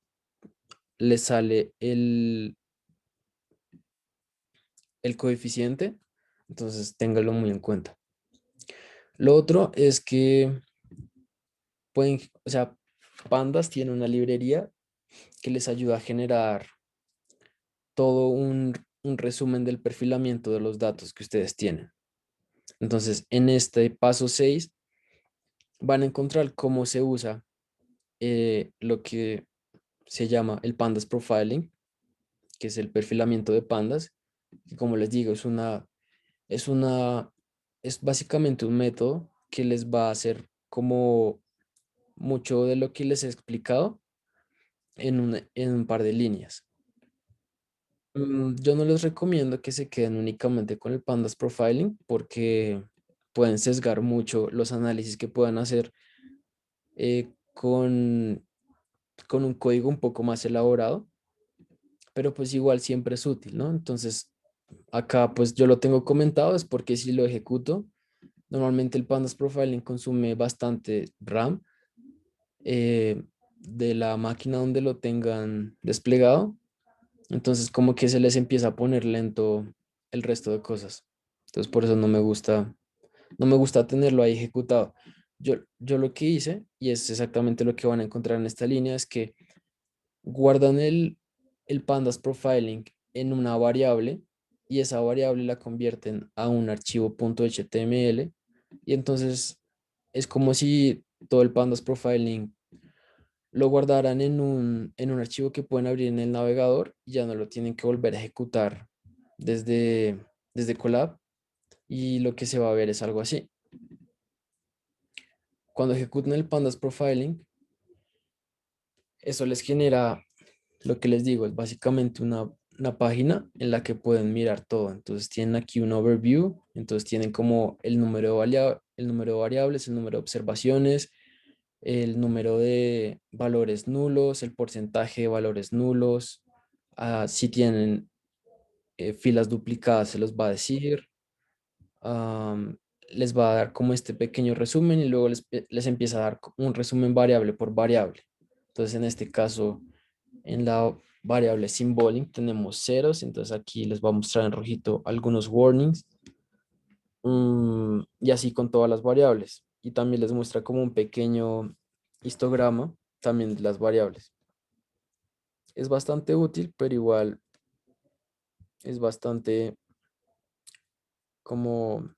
les sale el coeficiente. Entonces téngalo muy en cuenta. Lo otro es que pueden, o sea, Pandas tiene una librería que les ayuda a generar todo un resumen del perfilamiento de los datos que ustedes tienen. Entonces, en este paso 6 van a encontrar cómo se usa lo que se llama el Pandas Profiling, que es el perfilamiento de pandas, que como les digo, es una, es básicamente un método que les va a hacer como mucho de lo que les he explicado en un par de líneas. Yo no les recomiendo que se queden únicamente con el Pandas Profiling porque pueden sesgar mucho los análisis que puedan hacer con un código un poco más elaborado, pero pues igual siempre es útil, ¿no? Entonces, acá pues yo lo tengo comentado, es porque si lo ejecuto, normalmente el Pandas Profiling consume bastante RAM de la máquina donde lo tengan desplegado. Entonces como que se les empieza a poner lento el resto de cosas. Entonces por eso no me gusta tenerlo ahí ejecutado. Yo lo que hice, y es exactamente lo que van a encontrar en esta línea, es que guardan el pandas profiling en una variable y esa variable la convierten a un archivo .html y entonces es como si todo el pandas profiling lo guardaran en un archivo que pueden abrir en el navegador y ya no lo tienen que volver a ejecutar desde Colab y lo que se va a ver es algo así. Cuando ejecutan el pandas profiling, eso les genera lo que les digo, es básicamente una página en la que pueden mirar todo. Entonces tienen aquí un overview, entonces tienen como el número de variables, el número de observaciones, el número de valores nulos, el porcentaje de valores nulos. Si tienen filas duplicadas, se los va a decir. am, Les va a dar como este pequeño resumen y luego les empieza a dar un resumen variable por variable. Entonces, en este caso, en la variable symbolic tenemos ceros, entonces aquí les voy a mostrar en rojito algunos warnings y así con todas las variables. Y también les muestra como un pequeño histograma también de las variables. Es bastante útil, pero igual es bastante como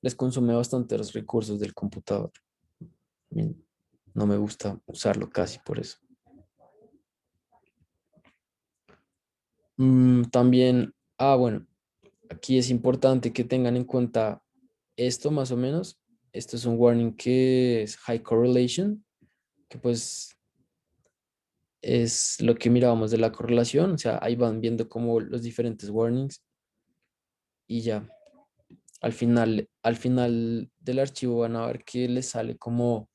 les consume bastantes recursos del computador. A mí no me gusta usarlo casi por eso. También, bueno, aquí es importante que tengan en cuenta esto más o menos. Esto es un warning que es high correlation, que pues es lo que mirábamos de la correlación. O sea, ahí van viendo como los diferentes warnings y ya. Al final del archivo van a ver que les sale como,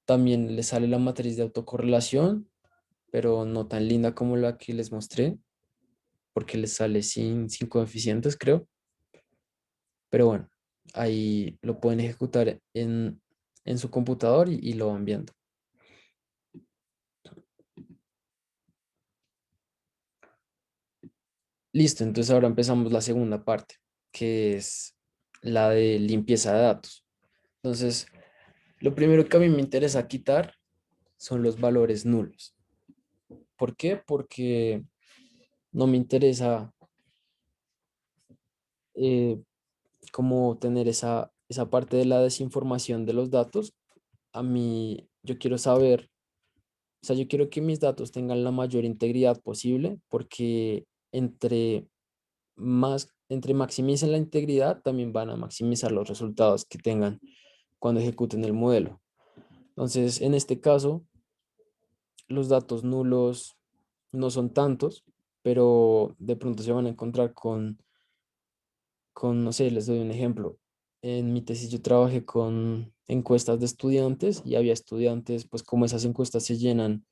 también les sale la matriz de autocorrelación, pero no tan linda como la que les mostré, porque les sale sin coeficientes, creo. Pero bueno, ahí lo pueden ejecutar en su computador y lo van viendo. Listo, entonces ahora empezamos la segunda parte, que es la de limpieza de datos. Entonces, lo primero que a mí me interesa quitar son los valores nulos. ¿Por qué? Porque no me interesa eh, como tener esa parte de la desinformación de los datos. A mí, yo quiero saber, o sea, yo quiero que mis datos tengan la mayor integridad posible porque entre maximicen la integridad, también van a maximizar los resultados que tengan cuando ejecuten el modelo. Entonces, en este caso, los datos nulos no son tantos, pero de pronto se van a encontrar no sé, les doy un ejemplo. En mi tesis yo trabajé con encuestas de estudiantes y había estudiantes, pues como esas encuestas se llenan,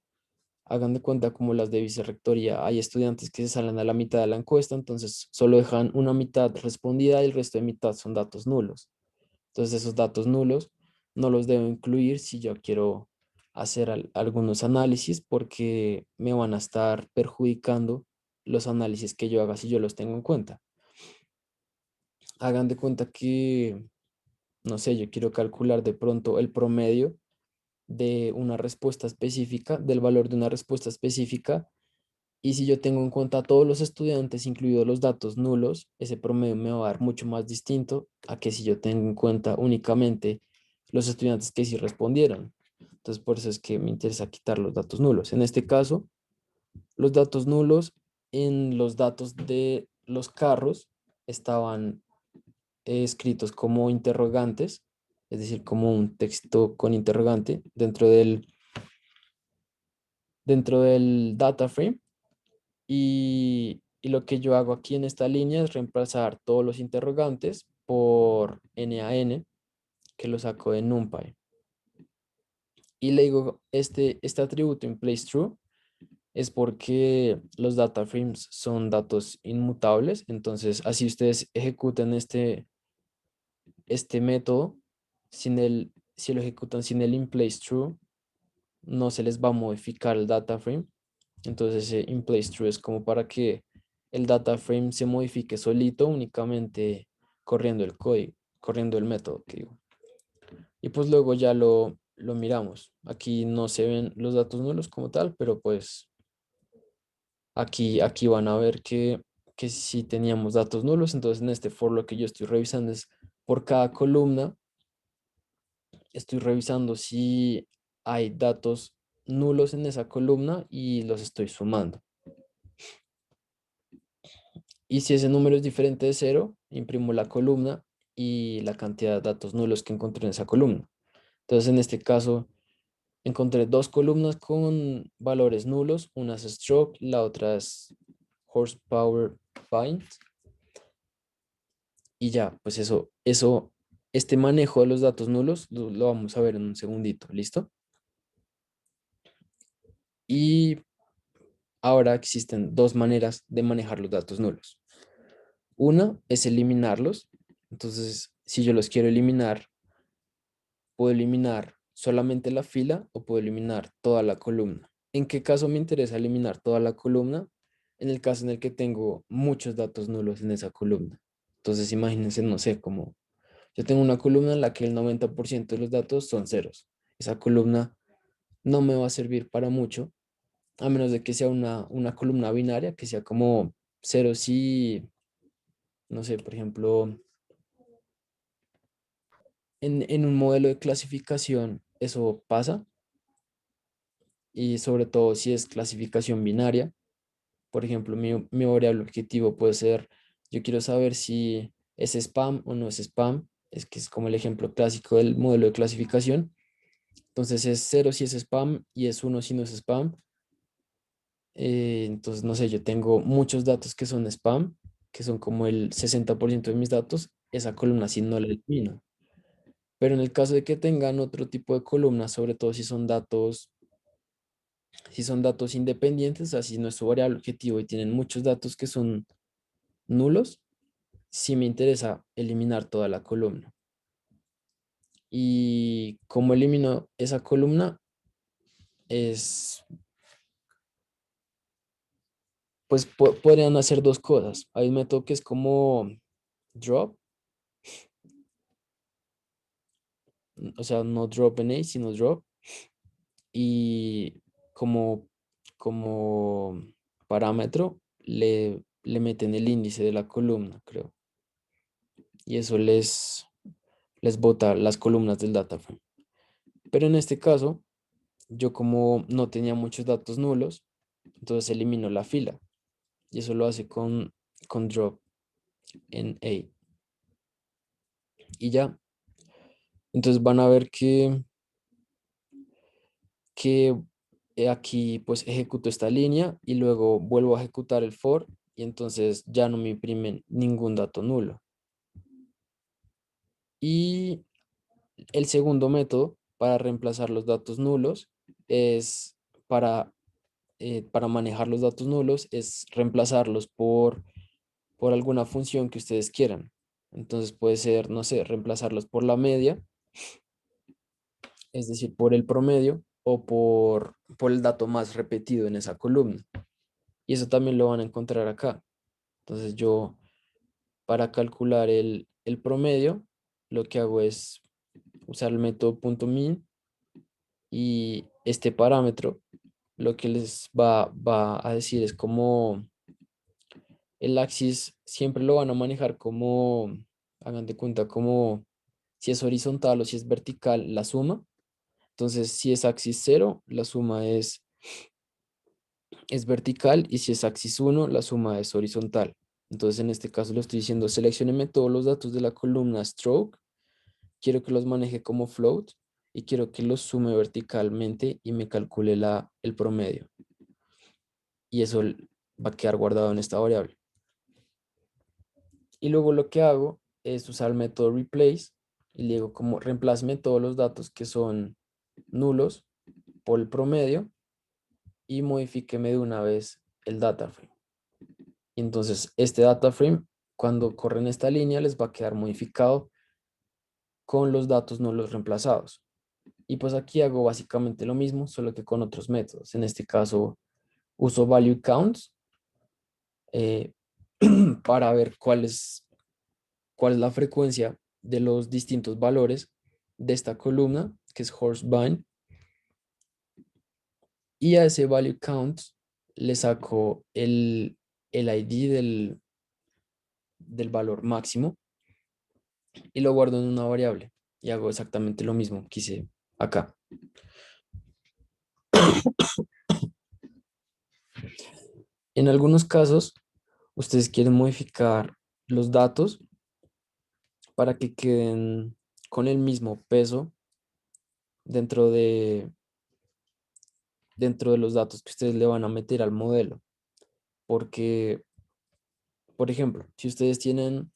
hagan de cuenta como las de vicerrectoría, hay estudiantes que se salen a la mitad de la encuesta, entonces solo dejan una mitad respondida y el resto de mitad son datos nulos. Entonces esos datos nulos no los debo incluir si yo quiero hacer algunos análisis porque me van a estar perjudicando los análisis que yo haga si yo los tengo en cuenta. hagan de cuenta que, no sé, yo quiero calcular de pronto el promedio de una respuesta específica, del valor de una respuesta específica. Y si yo tengo en cuenta a todos los estudiantes, incluidos los datos nulos, ese promedio me va a dar mucho más distinto a que si yo tengo en cuenta únicamente los estudiantes que sí respondieron. Entonces, por eso es que me interesa quitar los datos nulos. En este caso, los datos nulos en los datos de los carros estaban escritos como interrogantes, es decir, como un texto con interrogante dentro del data frame. Y lo que yo hago aquí en esta línea es reemplazar todos los interrogantes por NaN, que lo saco de NumPy. Y le digo, este atributo in place true es porque los data frames son datos inmutables. Entonces, así ustedes ejecutan este método, si lo ejecutan sin el in place true, no se les va a modificar el data frame. Entonces, ese in place true es como para que el data frame se modifique solito, únicamente corriendo el código, corriendo el método, que digo. Y pues luego ya lo miramos. Aquí no se ven los datos nulos como tal, pero pues aquí van a ver que si teníamos datos nulos. Entonces, en este for lo que yo estoy revisando es por cada columna, estoy revisando si hay datos nulos en esa columna y los estoy sumando. Y si ese número es diferente de cero, imprimo la columna y la cantidad de datos nulos que encontré en esa columna. Entonces, en este caso, encontré dos columnas con valores nulos. Una es stroke, la otra es horsepower bind. Y ya, pues este manejo de los datos nulos lo vamos a ver en un segundito. ¿Listo? Y ahora existen dos maneras de manejar los datos nulos. Una es eliminarlos. Entonces, si yo los quiero eliminar, puedo eliminar solamente la fila o puedo eliminar toda la columna. ¿En qué caso me interesa eliminar toda la columna? En el caso en el que tengo muchos datos nulos en esa columna. Entonces, imagínense, no sé, como yo tengo una columna en la que el 90% de los datos son ceros. Esa columna no me va a servir para mucho, a menos de que sea una columna binaria, que sea como ceros y, no sé, por ejemplo, en un modelo de clasificación eso pasa, y sobre todo si es clasificación binaria. Por ejemplo, mi variable objetivo puede ser, yo quiero saber si es spam o no es spam, es que es como el ejemplo clásico del modelo de clasificación. Entonces es cero si es spam y es uno si no es spam. Entonces, no sé, yo tengo muchos datos que son spam, que son como el 60% de mis datos, esa columna sí no la elimino. Pero en el caso de que tengan otro tipo de columnas, sobre todo si son datos independientes, así no es su variable objetivo y tienen muchos datos que son nulos, sí me interesa eliminar toda la columna. Y como elimino esa columna, pues podrían hacer dos cosas. Hay un método que es como drop, o sea, no drop en A, sino drop. Y como parámetro le meten el índice de la columna, creo. Y eso les bota las columnas del data frame. Pero en este caso, yo como no tenía muchos datos nulos, entonces elimino la fila. Y eso lo hace con drop en A. Y ya. Entonces van a ver que aquí pues ejecuto esta línea y luego vuelvo a ejecutar el for y entonces ya no me imprimen ningún dato nulo. Y el segundo método para reemplazar los datos nulos es para manejar los datos nulos, es reemplazarlos por alguna función que ustedes quieran. Entonces puede ser, no sé, reemplazarlos por la media, es decir, por el promedio o por el dato más repetido en esa columna. Y eso también lo van a encontrar acá. Entonces yo Para calcular el promedio, lo que hago es usar el método .min y este parámetro lo que les va a decir es como el axis siempre lo van a manejar como, hagan de cuenta, como si es horizontal o si es vertical, la suma. Entonces, si es axis 0, la suma es vertical y si es axis 1, la suma es horizontal. Entonces, en este caso lo estoy diciendo, seleccioneme todos los datos de la columna stroke, quiero que los maneje como float y quiero que los sume verticalmente y me calcule el promedio. Y eso va a quedar guardado en esta variable. Y luego lo que hago es usar el método replace y le digo como reemplazme todos los datos que son nulos por el promedio y modifíqueme de una vez el data frame. Y entonces este data frame, cuando corren esta línea, les va a quedar modificado con los datos nulos reemplazados. Y pues aquí hago básicamente lo mismo, solo que con otros métodos. En este caso uso value counts eh, para ver cuál es la frecuencia de los distintos valores de esta columna, que es horse bind, y a ese value count le saco el ID del valor máximo y lo guardo en una variable y hago exactamente lo mismo que hice acá. En algunos casos, ustedes quieren modificar los datos para que queden con el mismo peso dentro dentro de los datos que ustedes le van a meter al modelo. Porque, por ejemplo, si ustedes tienen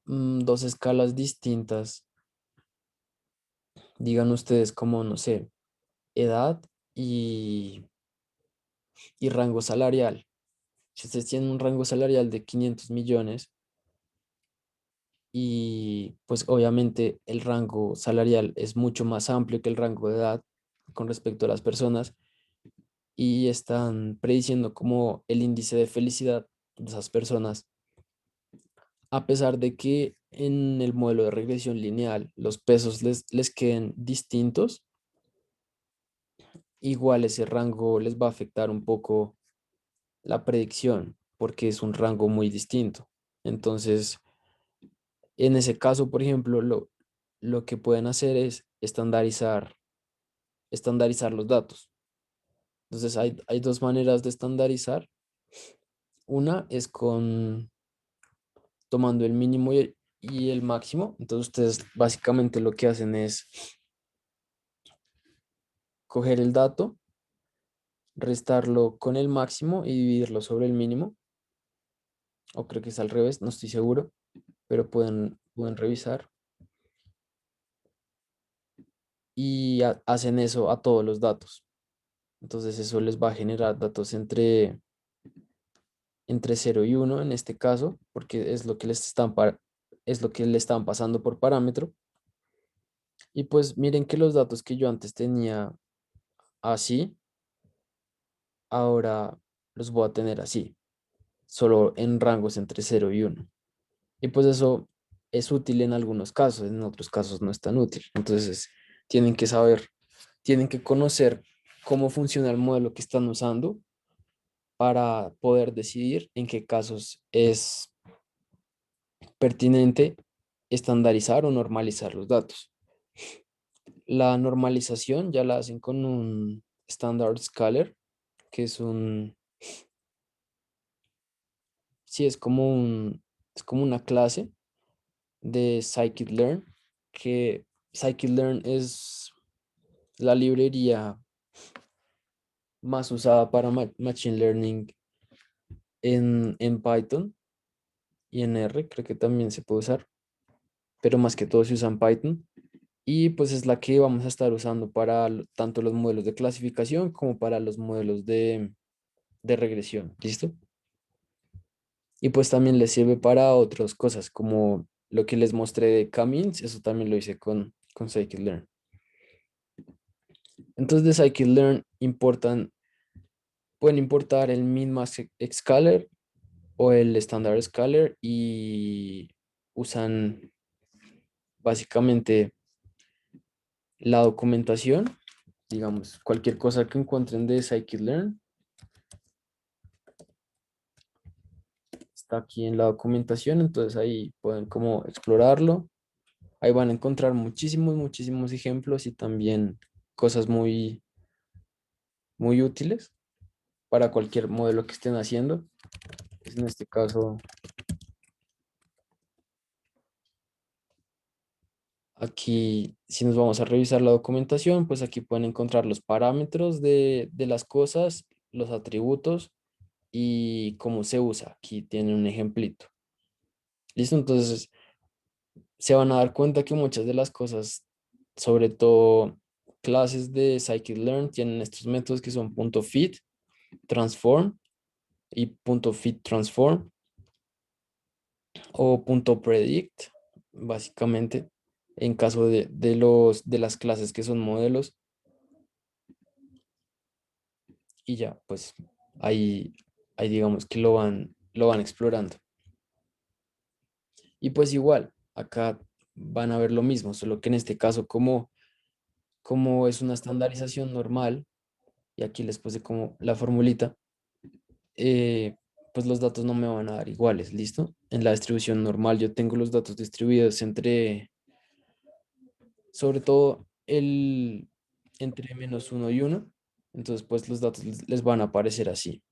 dos escalas distintas, digan ustedes como, no sé, edad y, y rango salarial. Si ustedes tienen un rango salarial de 500 millones y pues obviamente el rango salarial es mucho más amplio que el rango de edad con respecto a las personas y están prediciendo como el índice de felicidad de esas personas, a pesar de que en el modelo de regresión lineal los pesos les queden distintos, igual ese rango les va a afectar un poco la predicción, porque es un rango muy distinto. Entonces, en ese caso, por ejemplo, lo que pueden hacer es estandarizar los datos. Entonces, hay dos maneras de estandarizar. Una es tomando el mínimo y el máximo. Entonces, ustedes básicamente lo que hacen es coger el dato, restarlo con el máximo y dividirlo sobre el mínimo. O creo que es al revés, no estoy seguro, pero pueden revisar. Y hacen eso a todos los datos. Entonces eso les va a generar datos entre 0 y 1 en este caso, porque es lo que es lo que le están pasando por parámetro. Y pues miren que los datos que yo antes tenía así, ahora los voy a tener así, solo en rangos entre 0 y 1. Y pues eso es útil en algunos casos, en otros casos no es tan útil. Entonces tienen que saber, tienen que conocer cómo funciona el modelo que están usando para poder decidir en qué casos es pertinente estandarizar o normalizar los datos. La normalización ya la hacen con un standard scaler, que sí, es como una clase de scikit-learn, que scikit-learn es la librería más usada para machine learning en Python y en R, creo que también se puede usar, pero más que todo se usa en Python. Y pues es la que vamos a estar usando para tanto los modelos de clasificación como para los modelos de regresión. ¿Listo? Y pues también les sirve para otras cosas, como lo que les mostré de Camins, eso también lo hice con scikit-learn. Entonces de scikit-learn pueden importar el min-max scaler o el Standard Scalar y usan básicamente la documentación, digamos, cualquier cosa que encuentren de Scikit-learn está aquí en la documentación, entonces ahí pueden como explorarlo. Ahí van a encontrar muchísimos ejemplos y también cosas muy útiles para cualquier modelo que estén haciendo. Pues en este caso, aquí, si nos vamos a revisar la documentación, pues aquí pueden encontrar los parámetros de las cosas, los atributos y cómo se usa. Aquí tienen un ejemplito. ¿Listo? Entonces, se van a dar cuenta que muchas de las cosas, sobre todo clases de scikit-learn, tienen estos métodos que son .fit, transform y .fit transform o .predict, básicamente, en caso de las clases que son modelos. Y ya, pues ahí digamos que lo van explorando. Y pues igual, acá van a ver lo mismo, solo que en este caso como es una estandarización normal, y aquí les puse como la formulita, eh, pues los datos no me van a dar iguales, ¿listo? En la distribución normal yo tengo los datos distribuidos sobre todo entre -1 y 1, entonces pues los datos les van a aparecer así.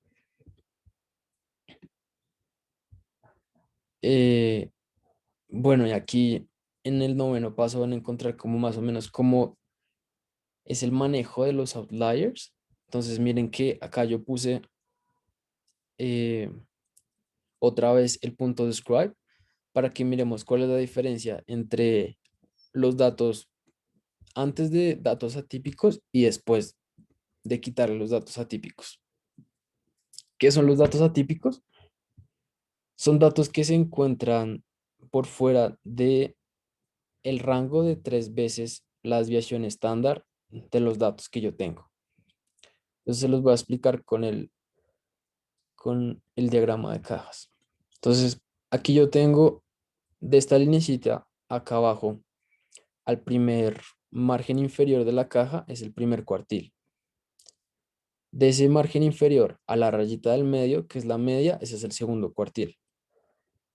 Eh, bueno, y aquí en el noveno paso van a encontrar como más o menos cómo es el manejo de los outliers. Entonces miren que acá yo puse eh, otra vez el punto describe para que miremos cuál es la diferencia entre los datos antes de datos atípicos y después de quitarle los datos atípicos. ¿Qué son los datos atípicos? Son datos que se encuentran por fuera de el rango de 3 veces la desviación estándar de los datos que yo tengo. Entonces se los voy a explicar con el diagrama de cajas. Entonces, aquí yo tengo de esta linecita acá abajo al primer margen inferior de la caja es el primer cuartil. De ese margen inferior a la rayita del medio, que es la media, ese es el segundo cuartil.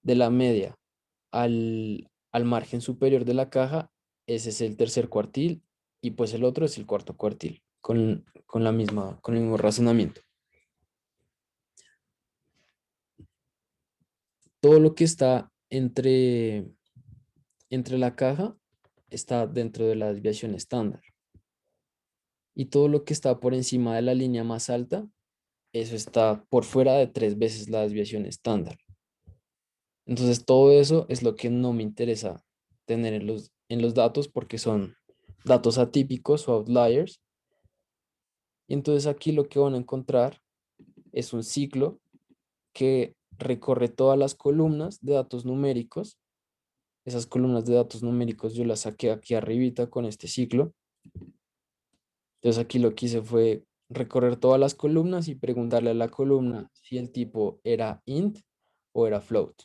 De la media al margen superior de la caja, ese es el tercer cuartil y pues el otro es el cuarto cuartil, con el mismo razonamiento. Todo lo que está entre la caja está dentro de la desviación estándar. Y todo lo que está por encima de la línea más alta, eso está por fuera de 3 veces la desviación estándar. Entonces, todo eso es lo que no me interesa tener en los datos porque son datos atípicos o outliers. Y entonces aquí lo que van a encontrar es un ciclo que recorre todas las columnas de datos numéricos. Esas columnas de datos numéricos yo las saqué aquí arribita con este ciclo. Entonces aquí lo que hice fue recorrer todas las columnas y preguntarle a la columna si el tipo era int o era float.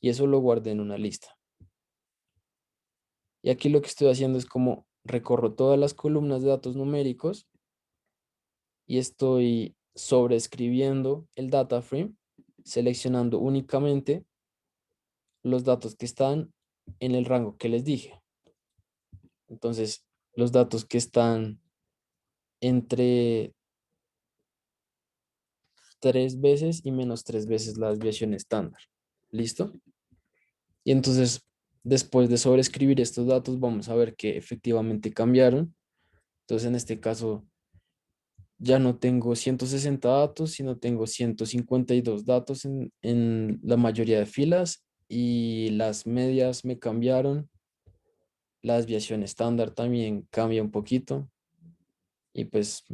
Y eso lo guardé en una lista. Y aquí lo que estoy haciendo es como recorro todas las columnas de datos numéricos y estoy sobreescribiendo el data frame, seleccionando únicamente los datos que están en el rango que les dije. Entonces, los datos que están entre 3 veces y -3 veces la desviación estándar. ¿Listo? Y entonces, después de sobreescribir estos datos, vamos a ver que efectivamente cambiaron. Entonces, en este caso, ya no tengo 160 datos, sino tengo 152 datos en la mayoría de filas y las medias me cambiaron. La desviación estándar también cambia un poquito y pues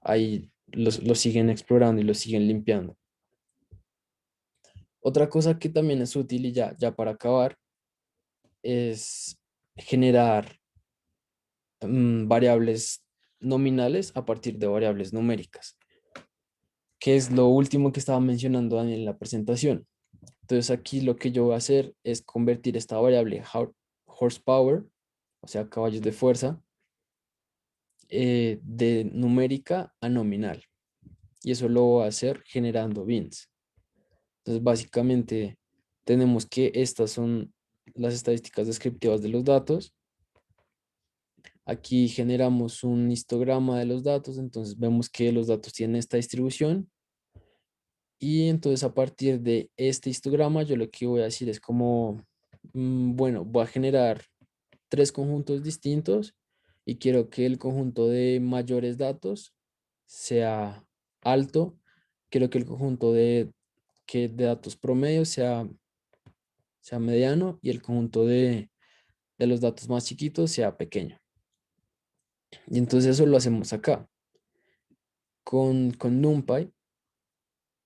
ahí los siguen explorando y los siguen limpiando. Otra cosa que también es útil y ya para acabar es generar variables nominales a partir de variables numéricas. que es lo último que estaba mencionando Daniel en la presentación. Entonces aquí lo que yo voy a hacer es convertir esta variable horsepower, o sea, caballos de fuerza, de numérica a nominal. Y eso lo voy a hacer generando bins. Entonces básicamente tenemos que estas son las estadísticas descriptivas de los datos. Aquí generamos un histograma de los datos, entonces vemos que los datos tienen esta distribución. Y entonces a partir de este histograma, yo lo que voy a decir es como, bueno, voy a generar tres conjuntos distintos y quiero que el conjunto de mayores datos sea alto. Quiero que el conjunto de datos promedio sea mediano y el conjunto de los datos más chiquitos sea pequeño. Y entonces eso lo hacemos acá con NumPy,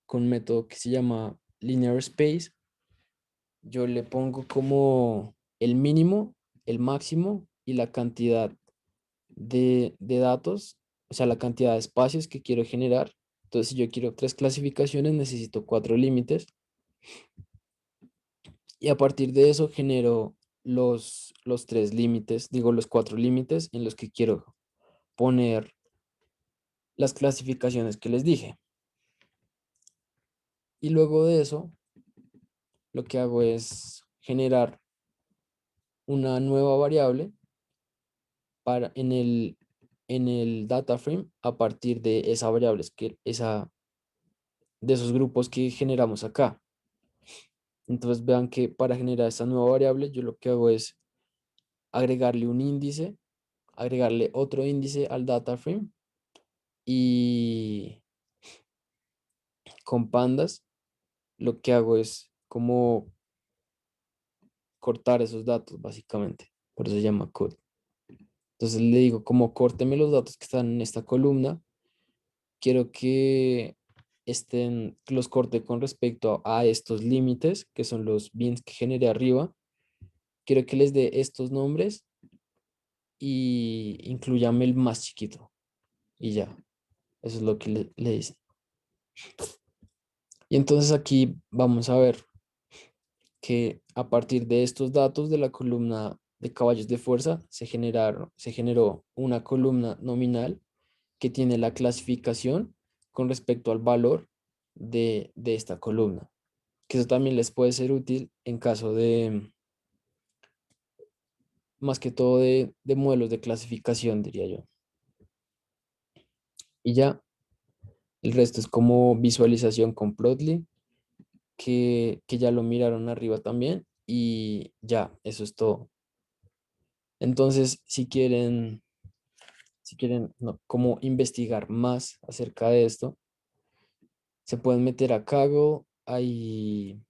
con un método que se llama linear space. Yo le pongo como el mínimo, el máximo y la cantidad de datos, o sea, la cantidad de espacios que quiero generar. Entonces, si yo quiero tres clasificaciones, necesito cuatro límites. Y a partir de eso genero los tres límites, digo los cuatro límites en los que quiero poner las clasificaciones que les dije. Y luego de eso, lo que hago es generar una nueva variable para en el data frame a partir de esa variable, de esos grupos que generamos acá. Entonces vean que para generar esta nueva variable, yo lo que hago es agregarle un índice, agregarle otro índice al data frame y con pandas lo que hago es como cortar esos datos básicamente. Por eso se llama code. Entonces le digo como córteme los datos que están en esta columna. Quiero que los corte con respecto a estos límites, que son los bins que generé arriba. Quiero que les dé estos nombres y incluyame el más chiquito. Y ya, eso es lo que le hice. Y entonces aquí vamos a ver que a partir de estos datos de la columna de caballos de fuerza se generó una columna nominal que tiene la clasificación con respecto al valor de esta columna, que eso también les puede ser útil en caso de, más que todo de modelos de clasificación, diría yo. Y ya, el resto es como visualización con Plotly, que ya lo miraron arriba también, y ya, eso es todo. Entonces, si quieren no, como investigar más acerca de esto, se pueden meter a Kaggle, ahí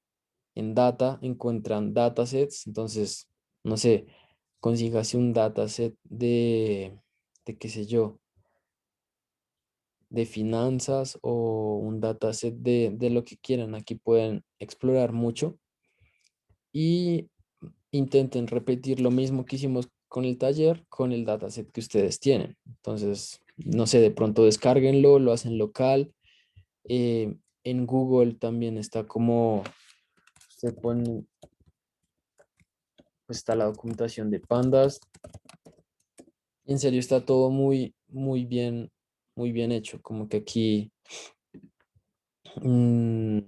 en Data encuentran datasets, entonces, no sé, consígase un dataset de qué sé yo, de finanzas o un dataset de lo que quieran. Aquí pueden explorar mucho y intenten repetir lo mismo que hicimos con el taller, con el dataset que ustedes tienen. Entonces, no sé, de pronto descárguenlo, lo hacen local. En Google también está como, se pone, pues está la documentación de pandas. En serio, está todo muy bien hecho. Como que aquí, mm,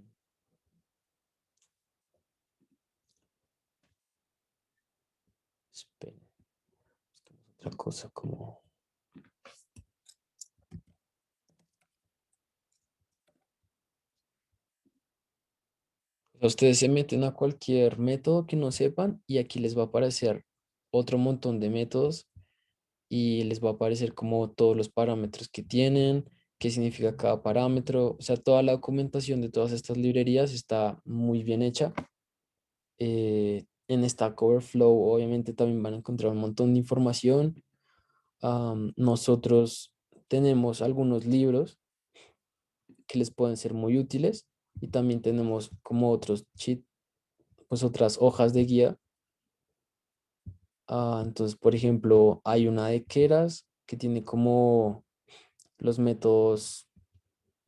esperen, busquemos otra cosa como, ustedes se meten a cualquier método que no sepan y aquí les va a aparecer otro montón de métodos y les va a aparecer como todos los parámetros que tienen, qué significa cada parámetro. O sea, toda la documentación de todas estas librerías está muy bien hecha. En Stack Overflow obviamente también van a encontrar un montón de información. Nosotros tenemos algunos libros que les pueden ser muy útiles y también tenemos como otros pues otras hojas de guía. Entonces, por ejemplo, hay una de Keras que tiene como los métodos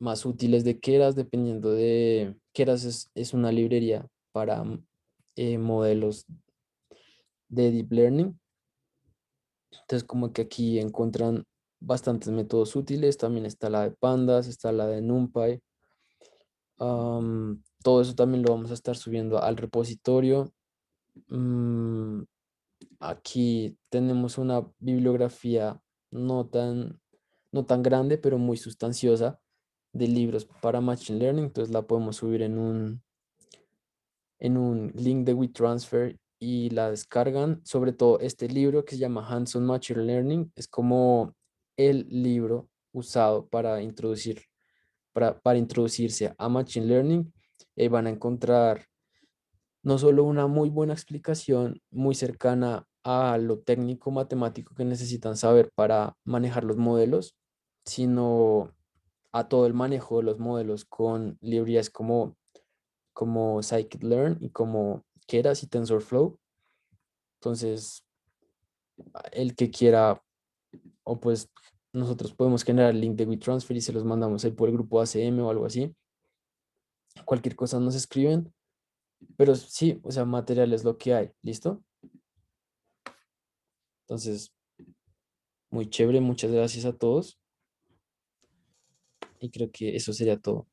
más útiles de Keras, dependiendo de... Keras es una librería para modelos de Deep Learning. Entonces, como que aquí encuentran bastantes métodos útiles. También está la de Pandas, está la de NumPy. Todo eso también lo vamos a estar subiendo al repositorio. Mm, Aquí tenemos una bibliografía no tan, no tan grande, pero muy sustanciosa de libros para Machine Learning. Entonces la podemos subir en un link de WeTransfer y la descargan. Sobre todo este libro que se llama Hands-on Machine Learning. Es como el libro usado para introducirse a Machine Learning. Van a encontrar no solo una muy buena explicación, muy cercana a lo técnico matemático que necesitan saber para manejar los modelos, sino a todo el manejo de los modelos con librerías como Scikit-learn y como Keras y TensorFlow. Entonces, el que quiera, o pues nosotros podemos generar el link de WeTransfer y se los mandamos ahí por el grupo ACM o algo así. Cualquier cosa nos escriben, pero sí, o sea, material es lo que hay, ¿listo? Entonces, muy chévere, muchas gracias a todos y creo que eso sería todo.